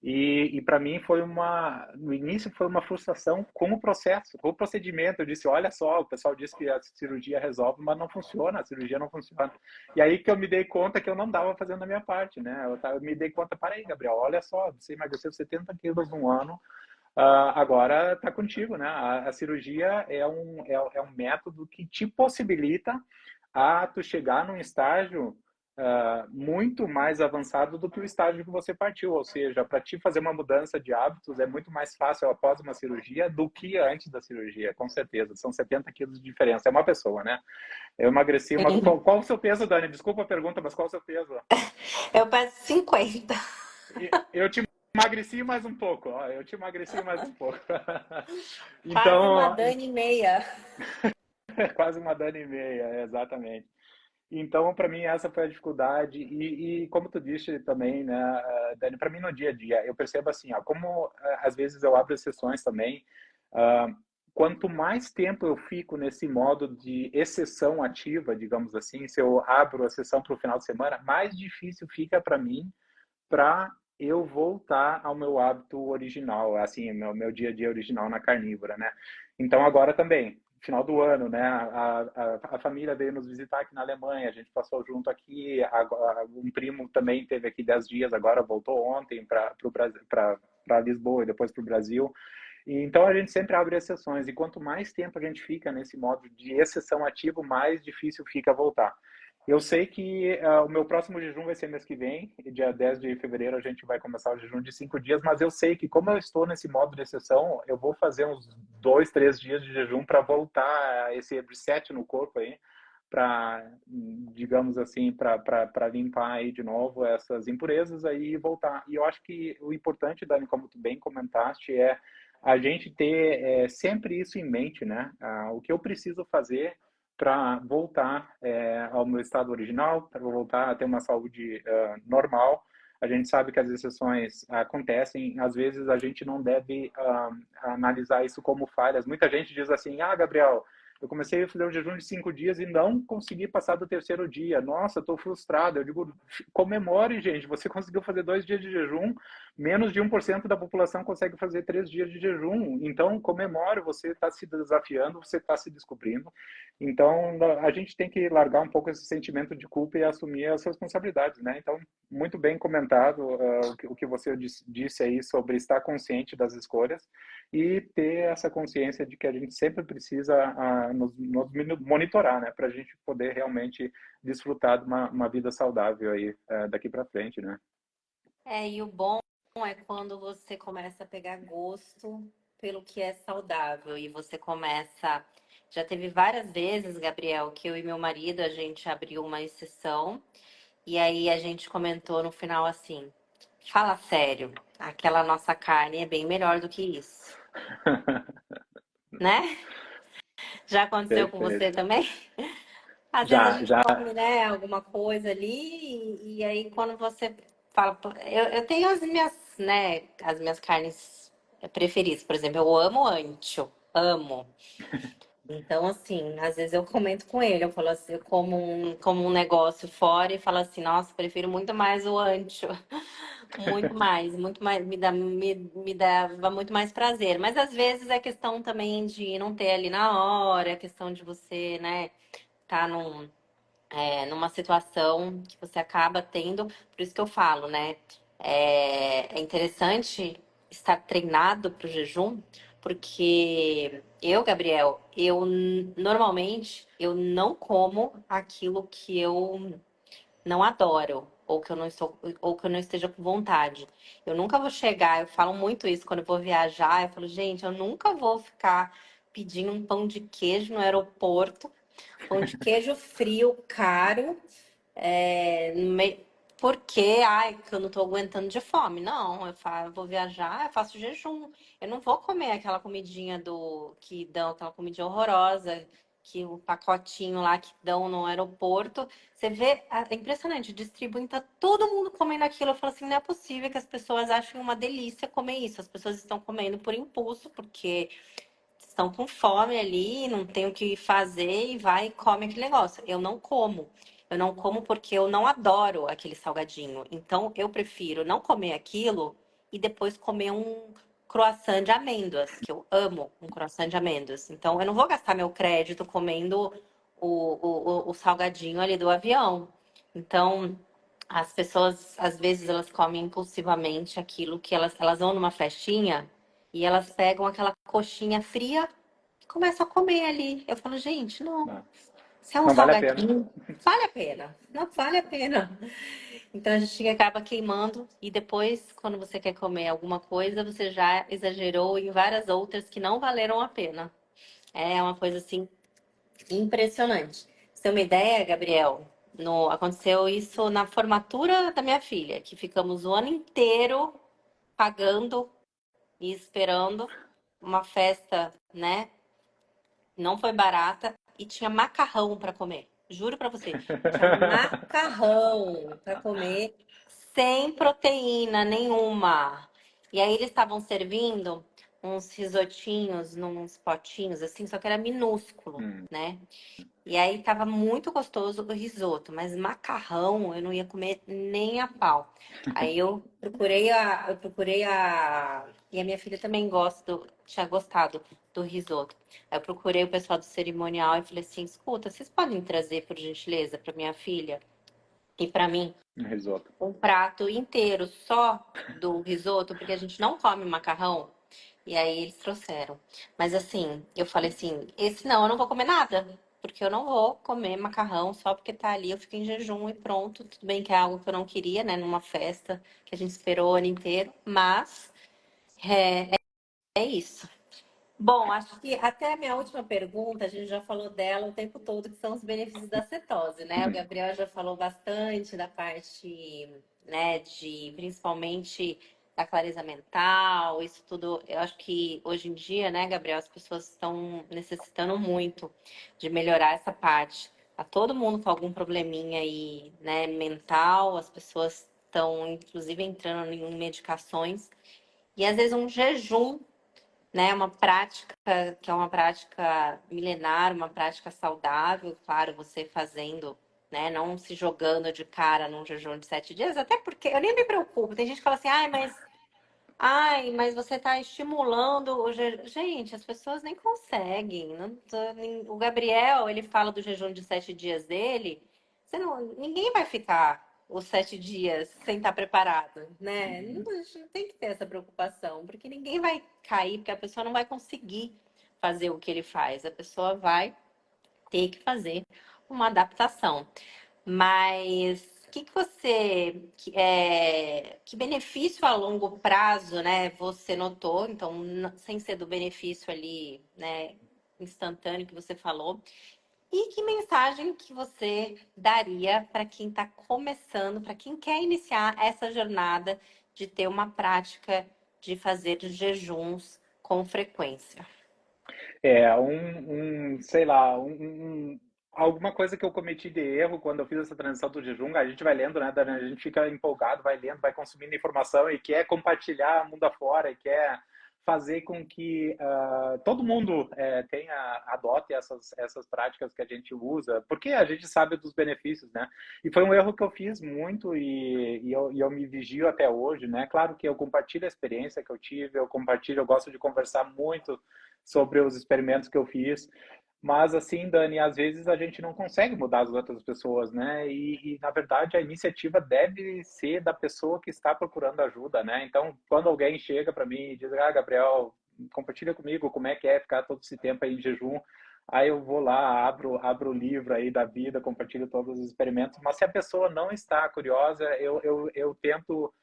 E para mim no início foi uma frustração com o processo, com o procedimento. Eu disse, olha só, o pessoal disse que a cirurgia resolve, mas não funciona, a cirurgia não funciona. E aí que eu me dei conta que eu não estava fazendo a minha parte, né? Eu me dei conta, para aí, Gabriel, olha só, você emagreceu 70 quilos num ano, agora está contigo, né? A cirurgia é um método que te possibilita a tu chegar num estágio muito mais avançado do que o estágio que você partiu, ou seja, para ti fazer uma mudança de hábitos é muito mais fácil após uma cirurgia do que antes da cirurgia, com certeza. São 70 quilos de diferença. É uma pessoa, né? Eu emagreci uma... Sim. Qual o seu peso, Dani? Desculpa a pergunta, mas qual o seu peso? Eu peço 50. Eu te emagreci mais um pouco, ó. Eu te emagreci mais um pouco. Quase uma Então, Dani e meia. quase uma Dani e meia, exatamente. Então, para mim, essa foi a dificuldade. E como tu disse também, né, Dani, para mim no dia a dia, eu percebo assim, ó, como às vezes eu abro sessões também, ah, quanto mais tempo eu fico nesse modo de exceção ativa, digamos assim, se eu abro a sessão para o final de semana, mais difícil fica para mim para eu voltar ao meu hábito original, assim, meu dia a dia original na carnívora, né? Então agora também, final do ano, né? A família veio nos visitar aqui na Alemanha, a gente passou junto aqui. Um primo também teve aqui 10 dias, agora voltou ontem para Lisboa e depois para o Brasil. E, então a gente sempre abre exceções, e quanto mais tempo a gente fica nesse modo de exceção ativo, mais difícil fica voltar. Eu sei que o meu próximo jejum vai ser mês que vem, e dia 10 de fevereiro a gente vai começar o jejum de 5 dias, mas eu sei que como eu estou nesse modo de exceção, eu vou fazer uns 2, 3 dias de jejum para voltar a esse reset no corpo aí, para, digamos assim, para limpar aí de novo essas impurezas aí e voltar. E eu acho que o importante, Dani, como tu bem comentaste, é a gente ter sempre isso em mente, né? O que eu preciso fazer para voltar ao meu estado original, para voltar a ter uma saúde normal. A gente sabe que as exceções acontecem, às vezes a gente não deve analisar isso como falhas. Muita gente diz assim, Gabriel, eu comecei a fazer um jejum de 5 dias e não consegui passar do terceiro dia. Nossa, estou frustrado. Eu digo, comemore, gente. Você conseguiu fazer 2 dias de jejum. Menos de 1% da população consegue fazer 3 dias de jejum. Então, comemore. Você está se desafiando, você está se descobrindo. Então, a gente tem que largar um pouco esse sentimento de culpa e assumir as responsabilidades, né? Então, muito bem comentado o que você disse aí sobre estar consciente das escolhas e ter essa consciência de que a gente sempre precisa nos monitorar, né? Para a gente poder realmente desfrutar de uma vida saudável aí daqui para frente, né? E o bom é quando você começa a pegar gosto pelo que é saudável e você começa. Já teve várias vezes, Gabriel, que eu e meu marido a gente abriu uma exceção e aí a gente comentou no final assim: fala sério, aquela nossa carne é bem melhor do que isso, né? Já aconteceu com você Perfeito. também? Às vezes a Já, gente já, come, né, alguma coisa ali, e aí quando você fala. Eu tenho as minhas, né, as minhas carnes preferidas. Por exemplo, eu amo ancho, amo. Então, assim, às vezes eu comento com ele, eu falo assim, eu como um negócio fora e falo assim, nossa, prefiro muito mais o ancho. Muito mais, me dava muito mais prazer. Mas às vezes é questão também de não ter ali na hora, é questão de você, né, tá numa situação que você acaba tendo, por isso que eu falo, né? É interessante estar treinado para o jejum, porque eu, Gabriel, normalmente eu não como aquilo que eu não adoro. Ou que eu não estou, ou que eu não esteja com vontade. Eu nunca vou chegar, eu falo muito isso quando eu vou viajar, eu falo, gente, eu nunca vou ficar pedindo um pão de queijo no aeroporto. Pão de queijo frio, caro, porque, ai, que eu não tô aguentando de fome. Não, eu vou viajar, eu faço jejum. Eu não vou comer aquela comidinha que dão, aquela comidinha horrorosa, que o pacotinho lá que dão no aeroporto. Você vê, é impressionante, distribuem, tá todo mundo comendo aquilo. Eu falo assim, não é possível que as pessoas achem uma delícia comer isso. As pessoas estão comendo por impulso, porque estão com fome ali, não tem o que fazer e vai e come aquele negócio. Eu não como. Eu não como porque eu não adoro aquele salgadinho. Então eu prefiro não comer aquilo e depois comer um croissant de amêndoas, que eu amo um croissant de amêndoas. Então eu não vou gastar meu crédito comendo o salgadinho ali do avião. Então as pessoas, às vezes, elas comem impulsivamente aquilo que elas vão numa festinha e elas pegam aquela coxinha fria e começam a comer ali. Eu falo, gente, não, não, se é um não vale a pena. salgadinho, vale a pena. Não vale a pena. Então a gente acaba queimando e depois, quando você quer comer alguma coisa, você já exagerou em várias outras que não valeram a pena. É uma coisa assim impressionante. Pra você ter uma ideia, Gabriel, aconteceu isso na formatura da minha filha, que ficamos o ano inteiro pagando e esperando uma festa, né? Não foi barata e tinha macarrão para comer. Juro para você, tinha macarrão para comer sem proteína nenhuma. E aí eles estavam servindo. uns risotinhos, nos potinhos, assim, só que era minúsculo, Hum. né? E aí tava muito gostoso o risoto, mas macarrão eu não ia comer nem a pau. Aí e a minha filha também tinha gostado do risoto. Aí eu procurei o pessoal do cerimonial e falei assim: escuta, vocês podem trazer, por gentileza, para minha filha e para mim Um risoto. um prato inteiro só do risoto, porque a gente não come macarrão. E aí eles trouxeram. Mas assim, eu falei assim, esse não, eu não vou comer nada. Porque eu não vou comer macarrão só porque tá ali, eu fico em jejum e pronto. Tudo bem que é algo que eu não queria, né? Numa festa que a gente esperou o ano inteiro. Mas é isso. Bom, acho que até a minha última pergunta, a gente já falou dela o tempo todo, que são os benefícios da cetose, né? O Gabriel já falou bastante da parte, né, de principalmente da clareza mental, isso tudo. Eu acho que hoje em dia, né, Gabriel, as pessoas estão necessitando muito de melhorar essa parte. Tá todo mundo com algum probleminha aí, né, mental, as pessoas estão, inclusive, entrando em medicações. E às vezes um jejum, né? Uma prática que é uma prática milenar, uma prática saudável, claro, você fazendo, né? Não se jogando de cara num jejum de 7 dias, até porque eu nem me preocupo. Tem gente que fala assim, ai, mas você está estimulando o jejum. Gente, as pessoas nem conseguem. O Gabriel, ele fala do jejum de 7 dias dele. Ninguém vai ficar os 7 dias sem estar preparado, né? Não, não tem que ter essa preocupação, porque ninguém vai cair, porque a pessoa não vai conseguir fazer o que ele faz. A pessoa vai ter que fazer uma adaptação. Mas que benefício a longo prazo, né, você notou? Então, sem ser do benefício ali, né, instantâneo que você falou. E que mensagem que você daria para quem está começando, para quem quer iniciar essa jornada de ter uma prática de fazer jejuns com frequência? Sei lá, alguma coisa que eu cometi de erro quando eu fiz essa transição do jejum. A gente vai lendo, né, Dani? A gente fica empolgado, vai lendo, vai consumindo informação e quer compartilhar mundo afora e quer fazer com que todo mundo adote essas práticas que a gente usa, porque a gente sabe dos benefícios, né? E foi um erro que eu fiz muito e eu me vigio até hoje, né? Claro que eu compartilho a experiência que eu tive, eu gosto de conversar muito sobre os experimentos que eu fiz. Mas assim, Dani, às vezes a gente não consegue mudar as outras pessoas, né? Na verdade a iniciativa deve ser da pessoa que está procurando ajuda, né? Então, quando alguém chega para mim e diz: "Ah, Gabriel, compartilha comigo como é que é ficar todo esse tempo aí em jejum". Aí eu vou lá, abro o livro aí da vida, compartilho todos os experimentos. Mas se a pessoa não está curiosa, eu tento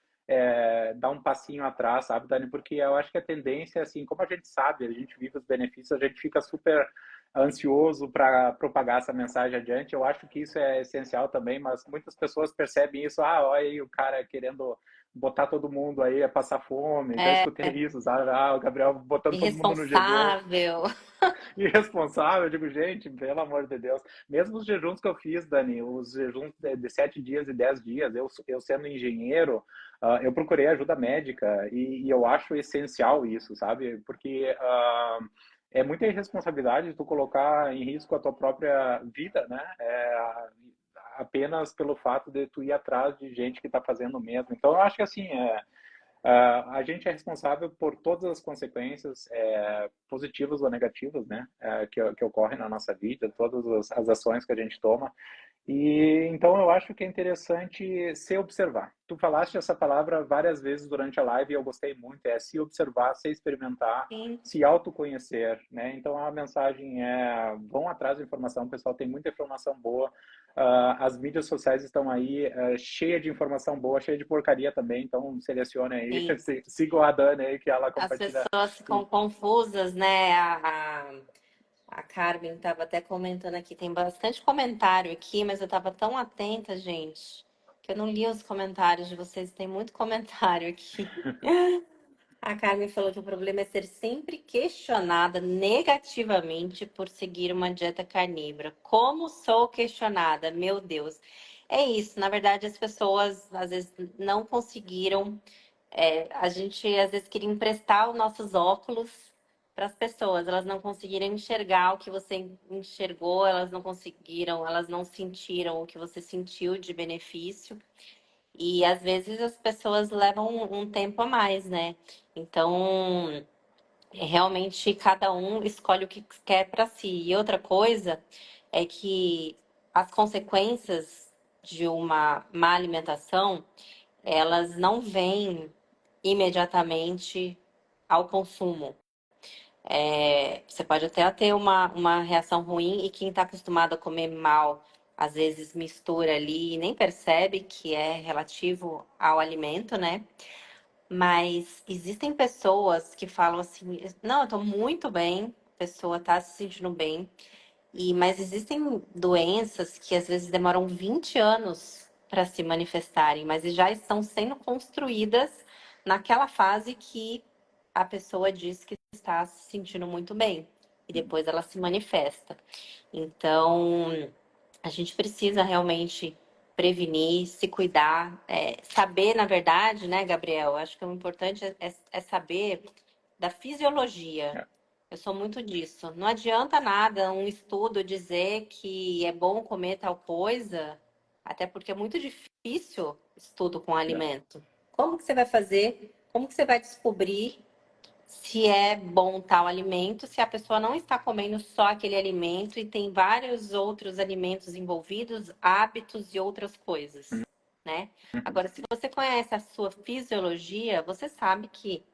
dar um passinho atrás, sabe, Dani? Porque eu acho que a tendência, assim, como a gente sabe, a gente vive os benefícios, a gente fica super ansioso para propagar essa mensagem adiante. Eu acho que isso é essencial também, mas muitas pessoas percebem isso. Ah, olha aí o cara querendo botar todo mundo aí a passar fome. Já É, escutei isso, sabe? Ah, o Gabriel botando todo mundo no jejum. irresponsável. Irresponsável, eu digo, gente, pelo amor de Deus. Mesmo os jejuns que eu fiz, Dani, os jejuns de 7 dias e 10 dias, eu sendo engenheiro, eu procurei ajuda médica e eu acho essencial isso, sabe? Porque é muita irresponsabilidade tu colocar em risco a tua própria vida, né? Apenas pelo fato de tu ir atrás de gente que está fazendo o mesmo. Então, eu acho que assim, a gente é responsável por todas as consequências, positivas ou negativas, né, que ocorrem na nossa vida, todas as ações que a gente toma. E então eu acho que é interessante se observar. Tu falaste essa palavra várias vezes durante a live e eu gostei muito, é se observar, se experimentar, Sim, se autoconhecer, né? Então a mensagem é: vão atrás da informação, pessoal, tem muita informação boa. As mídias sociais estão aí, cheia de informação boa, cheia de porcaria também, então selecione aí, sim. sigam a Dani aí que ela As compartilha. pessoas ficam confusas, né? A Carmen estava até comentando aqui, tem bastante comentário aqui, mas eu estava tão atenta, gente, que eu não li os comentários de vocês, tem muito comentário aqui. A Carmen falou que o problema é ser sempre questionada negativamente por seguir uma dieta carnívora. Como sou questionada? Meu Deus. É isso, na verdade, as pessoas às vezes não conseguiram A gente às vezes queria emprestar os nossos óculos para as pessoas, elas não conseguiram enxergar o que você enxergou, elas não conseguiram, elas não sentiram o que você sentiu de benefício. E às vezes as pessoas levam um tempo a mais, né? Então, realmente cada um escolhe o que quer para si. E outra coisa é que as consequências de uma má alimentação, elas não vêm imediatamente ao consumo. Você pode até ter uma reação ruim e quem está acostumado a comer mal, às vezes mistura ali e nem percebe que é relativo ao alimento, né? Mas existem pessoas que falam assim, não, eu tô muito bem, a pessoa tá se sentindo bem, mas existem doenças que às vezes demoram 20 anos para se manifestarem, mas já estão sendo construídas naquela fase que a pessoa diz que está se sentindo muito bem e depois ela se manifesta. Então, a gente precisa realmente prevenir, se cuidar, saber, na verdade, né, Gabriel? Acho que o importante é saber da fisiologia. É. Eu sou muito disso. Não adianta nada um estudo dizer que é bom comer tal coisa, até porque é muito difícil estudo com É. alimento. Como que você vai fazer? Como que você vai descobrir se é bom tal alimento, se a pessoa não está comendo só aquele alimento e tem vários outros alimentos envolvidos, hábitos e outras coisas, né? Uhum. Agora, se você conhece a sua fisiologia, você sabe que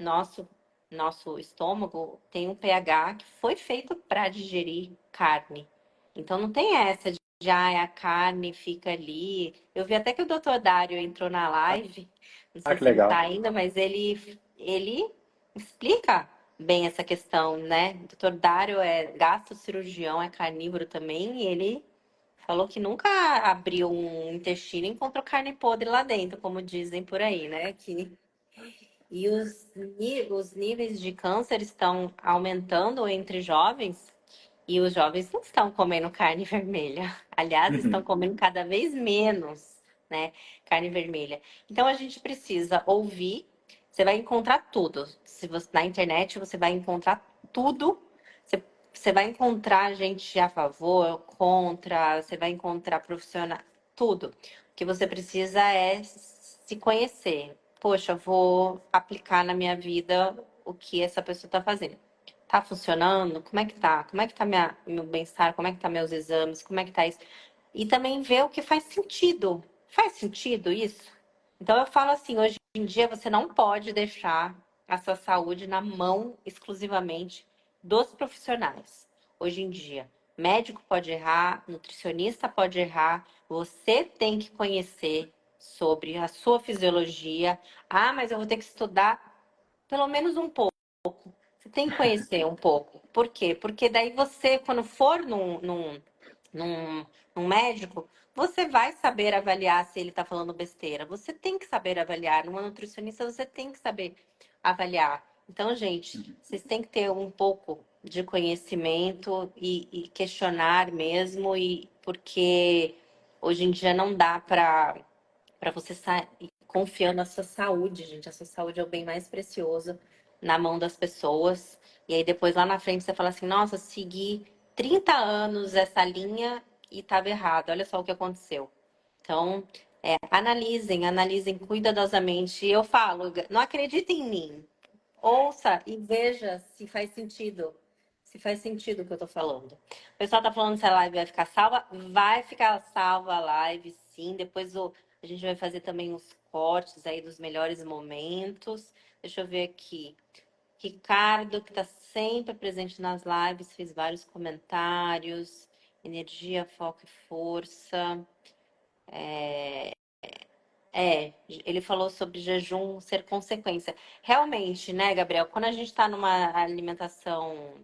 nosso nosso estômago tem um pH que foi feito para digerir carne. Então não tem essa de a carne fica ali. Eu vi até que o Dr. Dário entrou na live, não sei Que se ele está legal. ainda, mas ele explica bem essa questão, né? O doutor Dário é gastrocirurgião, é carnívoro também, e ele falou que nunca abriu um intestino e encontrou carne podre lá dentro, como dizem por aí, né? E os níveis de câncer estão aumentando entre jovens, e os jovens não estão comendo carne vermelha. Aliás, estão Uhum. comendo cada vez menos, né, carne vermelha. Então a gente precisa ouvir. Você vai encontrar tudo. Se você na internet você vai encontrar tudo. Você, você vai encontrar gente a favor, contra, você vai encontrar profissional, tudo. O que você precisa é se conhecer. Poxa, eu vou aplicar na minha vida o que essa pessoa está fazendo. Tá funcionando? Como é que tá? Como é que tá meu bem-estar? Como é que tá meus exames? Como é que tá isso? E também ver o que faz sentido. Faz sentido isso? Então eu falo assim, hoje em dia você não pode deixar a sua saúde na mão exclusivamente dos profissionais. Hoje em dia, médico pode errar, nutricionista pode errar, você tem que conhecer sobre a sua fisiologia. Ah, mas eu vou ter que estudar pelo menos um pouco. Você tem que conhecer um pouco. Por quê? Porque daí você, quando for num, num médico, você vai saber avaliar se ele está falando besteira. Você tem que saber avaliar. Numa nutricionista, você tem que saber avaliar. Então, gente, Uhum. vocês têm que ter um pouco de conhecimento e questionar mesmo, e porque hoje em dia não dá para você sair confiando na sua saúde, gente. A sua saúde é o bem mais precioso na mão das pessoas. E aí depois lá na frente você fala assim, nossa, segui 30 anos essa linha e estava errado. Olha só o que aconteceu. Então, analisem cuidadosamente. E eu falo, não acreditem em mim. Ouça e veja se faz sentido. Se faz sentido o que eu tô falando. O pessoal tá falando se a live vai ficar salva. Vai ficar salva a live, sim. Depois a gente vai fazer também uns cortes aí dos melhores momentos. Deixa eu ver aqui. Ricardo, que está sempre presente nas lives, fez vários comentários. Energia, foco e força. Ele falou sobre jejum ser consequência. Realmente, né, Gabriel? Quando a gente está numa alimentação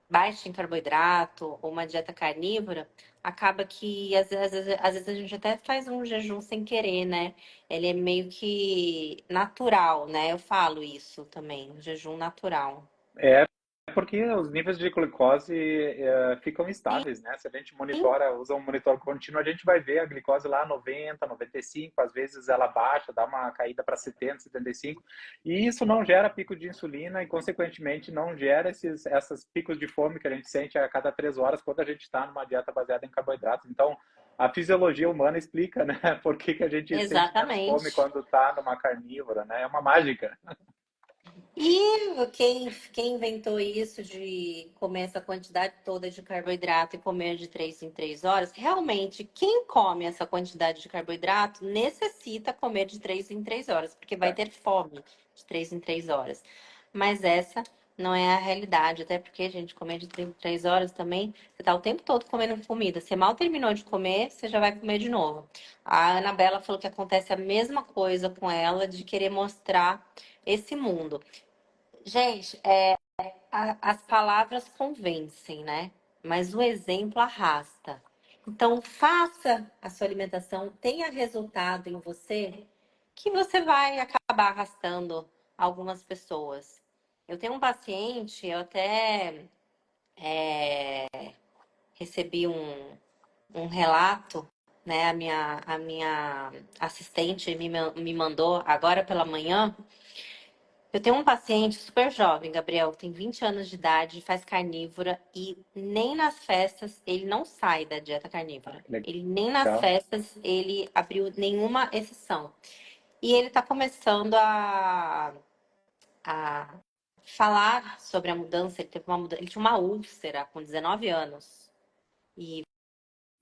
baixa em carboidrato ou uma dieta carnívora, acaba que às vezes a gente até faz um jejum sem querer, né? Ele é meio que natural, né? Eu falo isso também, um jejum natural. É, porque os níveis de glicose ficam estáveis, né? Se a gente Sim, monitora, usa um monitor contínuo, a gente vai ver a glicose lá 90, 95, às vezes ela baixa, dá uma caída para 70, 75, e isso não gera pico de insulina e, consequentemente, não gera esses picos de fome que a gente sente a cada 3 horas quando a gente está numa dieta baseada em carboidratos. Então, a fisiologia humana explica, né, por que que a gente sente menos fome exatamente. quando está numa carnívora, né? É uma mágica. E quem inventou isso de comer essa quantidade toda de carboidrato e comer de 3 em 3 horas, realmente, quem come essa quantidade de carboidrato necessita comer de 3 em 3 horas, porque vai É. ter fome de 3 em 3 horas. Mas essa não é a realidade, até porque, gente, comer de 3 em 3 horas também, você tá o tempo todo comendo comida. Você mal terminou de comer, você já vai comer de novo. A Anabela falou que acontece a mesma coisa com ela, de querer mostrar esse mundo. Gente, as palavras convencem, né? Mas o exemplo arrasta. Então, faça a sua alimentação, tenha resultado em você, que você vai acabar arrastando algumas pessoas. Eu tenho um paciente, eu até recebi um relato, né? A minha assistente me mandou agora pela manhã. Eu tenho um paciente super jovem, Gabriel, tem 20 anos de idade, faz carnívora e nem nas festas ele não sai da dieta carnívora. Que Ele nem nas legal. festas ele abriu nenhuma exceção. E ele está começando a falar sobre a mudança. Ele teve uma mudança, ele tinha uma úlcera com 19 anos e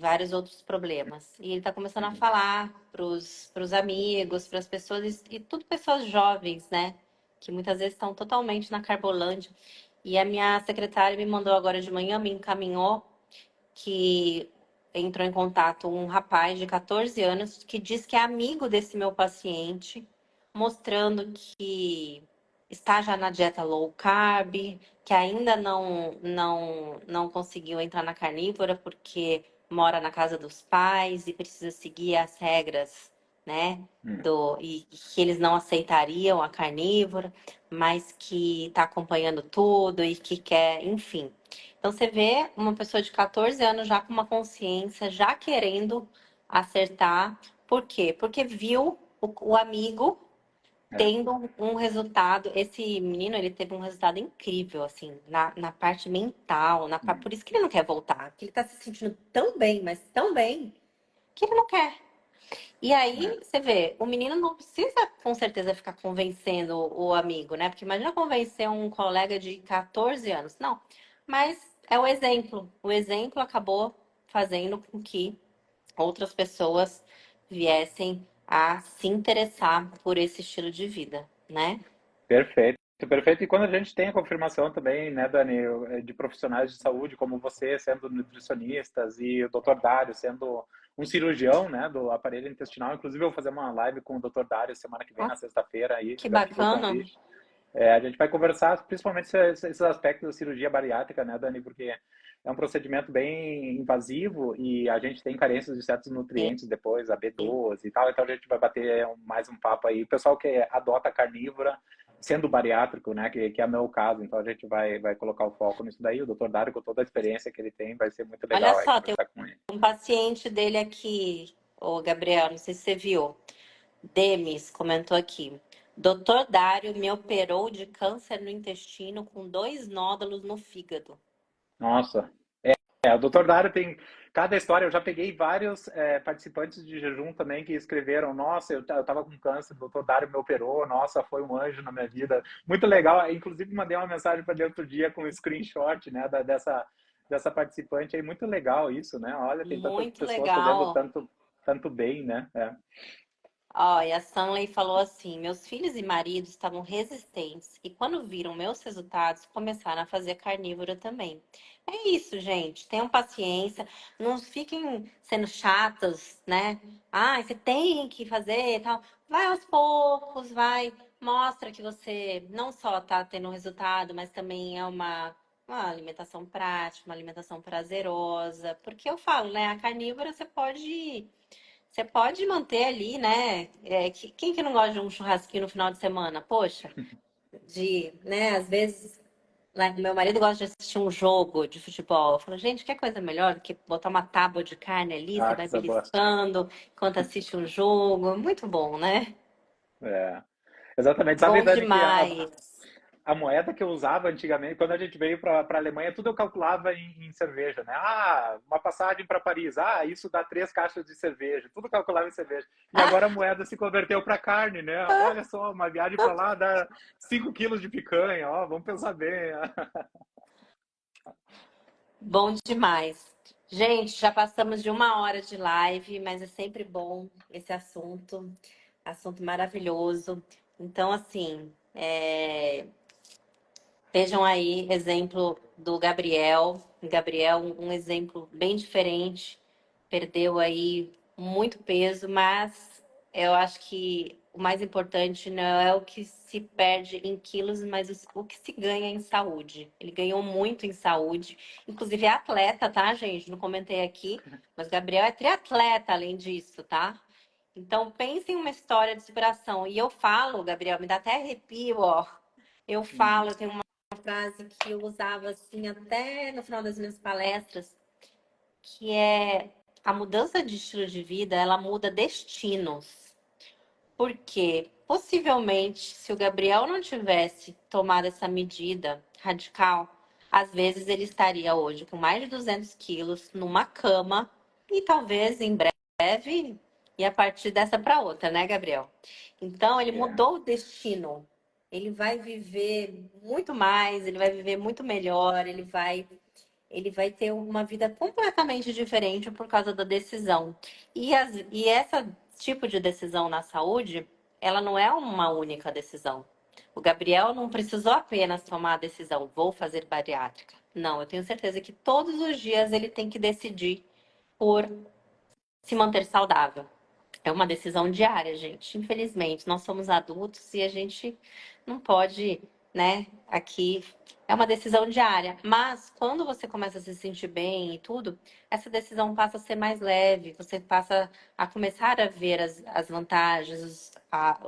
vários outros problemas. E ele está começando a Uhum. falar pros amigos, para as pessoas, e tudo pessoas jovens, né? Que muitas vezes estão totalmente na Carbolândia. E a minha secretária me mandou agora de manhã, me encaminhou que entrou em contato um rapaz de 14 anos que diz que é amigo desse meu paciente, mostrando que está já na dieta low carb, que ainda não conseguiu entrar na carnívora porque mora na casa dos pais e precisa seguir as regras, né? Hum. E que eles não aceitariam a carnívora, mas que está acompanhando tudo e que quer, enfim. Então você vê uma pessoa de 14 anos já com uma consciência, já querendo acertar. Por quê? Porque viu o amigo É. tendo um resultado. Esse menino, ele teve um resultado incrível, assim, na parte mental, Hum. por isso que ele não quer voltar, porque ele tá se sentindo tão bem, mas tão bem, que ele não quer. E É. aí, você vê, o menino não precisa, com certeza, ficar convencendo o amigo, né? Porque imagina convencer um colega de 14 anos. Não, mas é o exemplo. O exemplo acabou fazendo com que outras pessoas viessem a se interessar por esse estilo de vida, né? Perfeito, perfeito. E quando a gente tem a confirmação também, né, Dani, de profissionais de saúde como você sendo nutricionistas e o Dr. Dário sendo um cirurgião, né, do aparelho intestinal. Inclusive, eu vou fazer uma live com o Dr. Dário semana que vem, Ó, na sexta-feira, aí que já fica o bacana. convite. A gente vai conversar principalmente esses aspectos da cirurgia bariátrica, né, Dani, porque é um procedimento bem invasivo e a gente tem carências de certos nutrientes depois, a Sim. B12 e tal, então a gente vai bater mais um papo aí. O pessoal que adota carnívora, sendo bariátrico, né, que é o meu caso, então a gente vai colocar o foco nisso daí. O doutor Dário, com toda a experiência que ele tem, vai ser muito Olha legal aí só, tem conversar com ele. um paciente dele aqui, o Gabriel, não sei se você viu. Demis comentou aqui. Doutor Dário me operou de câncer no intestino com 2 nódulos no fígado. Nossa, o doutor Dário tem cada história. Eu já peguei vários participantes de jejum também que escreveram: Nossa, eu tava com câncer, o doutor Dário me operou, nossa, foi um anjo na minha vida. Muito legal. Inclusive, mandei uma mensagem para ele outro dia com um screenshot, né, dessa participante aí. Muito legal isso, né? Olha, tem tantas Muito pessoas fazendo legal. tanto bem, né? Ó, e a Sanley falou assim: meus filhos e marido estavam resistentes e quando viram meus resultados, começaram a fazer carnívora também. É isso, gente. Tenham paciência, não fiquem sendo chatos, né? Ah, você tem que fazer e tal. Vai aos poucos, vai. Mostra que você não só tá tendo resultado, mas também é uma alimentação prática, uma alimentação prazerosa. Porque eu falo, né? A carnívora você pode manter ali, né? Quem que não gosta de um churrasquinho no final de semana? Poxa, às vezes Meu marido gosta de assistir um jogo de futebol. Eu falo, gente, que coisa melhor do que botar uma tábua de carne ali, você Ah, vai coisa boa. beliscando enquanto assiste um jogo. Muito bom, né? É. Exatamente. Sabe, Bom Dani, que demais. a moeda que eu usava antigamente, quando a gente veio para a Alemanha, tudo eu calculava em cerveja, né? Ah, uma passagem para Paris, ah, isso dá 3 caixas de cerveja, tudo calculava em cerveja. E agora a moeda se converteu para carne, né? Olha só, uma viagem para lá dá 5 quilos de picanha, ó, vamos pensar bem. Bom demais. Gente, já passamos de 1 hora de live, mas é sempre bom esse assunto. Assunto maravilhoso. Então, assim, vejam aí, exemplo do Gabriel. Gabriel, um exemplo bem diferente. Perdeu aí muito peso, mas eu acho que o mais importante não é o que se perde em quilos, mas o que se ganha em saúde. Ele ganhou muito em saúde. Inclusive é atleta, tá, gente? Não comentei aqui, mas Gabriel é triatleta além disso, tá? Então, pense em uma história de superação. E eu falo, Gabriel, me dá até arrepio, ó. Eu falo, eu tenho uma frase que eu usava assim até no final das minhas palestras, que é a mudança de estilo de vida, ela muda destinos. Porque possivelmente, se o Gabriel não tivesse tomado essa medida radical, às vezes ele estaria hoje com mais de 200 quilos numa cama e talvez em breve e a partir dessa para outra, né, Gabriel? Então ele É, mudou o destino. Ele vai viver muito mais, ele vai viver muito melhor, ele vai ter uma vida completamente diferente por causa da decisão. E esse tipo de decisão na saúde, ela não é uma única decisão. O Gabriel não precisou apenas tomar a decisão, vou fazer bariátrica. Não, eu tenho certeza que todos os dias ele tem que decidir por se manter saudável. É uma decisão diária, gente. Infelizmente, nós somos adultos e a gente não pode, né? Aqui é uma decisão diária. Mas quando você começa a se sentir bem e tudo, essa decisão passa a ser mais leve. Você passa a começar a ver as vantagens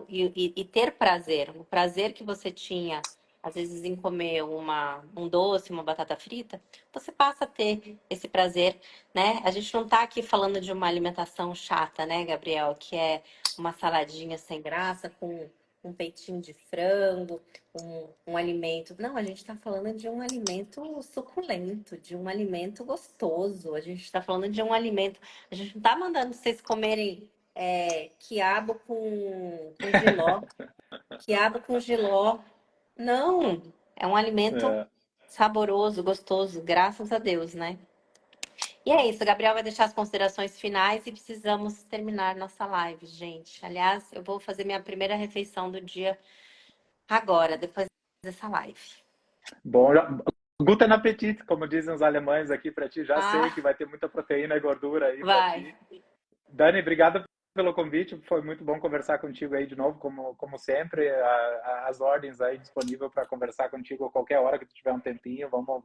e ter prazer. O prazer que você tinha, às vezes, em comer um doce, uma batata frita, você passa a ter esse prazer, né? A gente não está aqui falando de uma alimentação chata, né, Gabriel? Que é uma saladinha sem graça com um peitinho de frango, um alimento. Não, a gente está falando de um alimento suculento, de um alimento gostoso. A gente está falando de um alimento. A gente não está mandando vocês comerem quiabo com jiló. Quiabo com jiló. Não, é um alimento é. saboroso, gostoso, graças a Deus, né? E é isso, o Gabriel vai deixar as considerações finais e precisamos terminar nossa live, gente. Aliás, eu vou fazer minha primeira refeição do dia agora, depois dessa live. Bom, Guten Appetit, como dizem os alemães aqui para ti. Já sei que Ah, vai ter muita proteína e gordura aí para vai. ti. Dani, obrigado pelo convite. Foi muito bom conversar contigo aí de novo, como sempre. As ordens aí disponível para conversar contigo a qualquer hora que tu tiver um tempinho. Vamos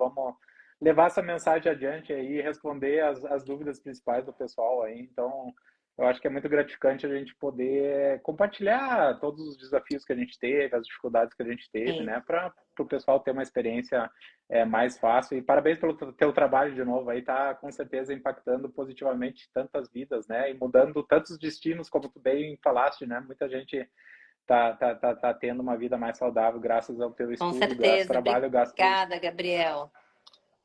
levar essa mensagem adiante aí e responder as dúvidas principais do pessoal aí. Então, eu acho que é muito gratificante a gente poder compartilhar todos os desafios que a gente teve, as dificuldades que a gente teve, Sim, né, para o pessoal ter uma experiência mais fácil. E parabéns pelo teu trabalho de novo aí, tá com certeza impactando positivamente tantas vidas, né? E mudando tantos destinos, como tu bem falaste, né? Muita gente tá tendo uma vida mais saudável graças ao teu com estudo, graças ao certeza. trabalho, graças Obrigada, Gabriel.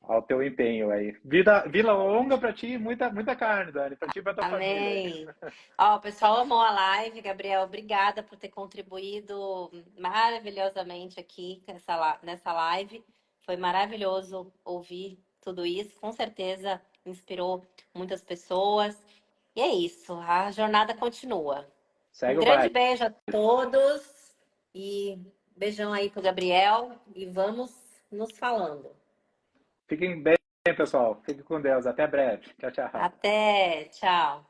ao teu empenho aí. Vida longa para ti, muita carne, Dani, para ti e para tua família aí. Amém. Ó, o pessoal amou a live, Gabriel. Obrigada por ter contribuído maravilhosamente aqui nessa live. Foi maravilhoso ouvir tudo isso. Com certeza inspirou muitas pessoas. E é isso, a jornada continua. Um Segue o grande baile. beijo a todos e beijão aí pro Gabriel e vamos nos falando. Fiquem bem, pessoal. Fiquem com Deus. Até breve. Tchau, tchau. Até, tchau.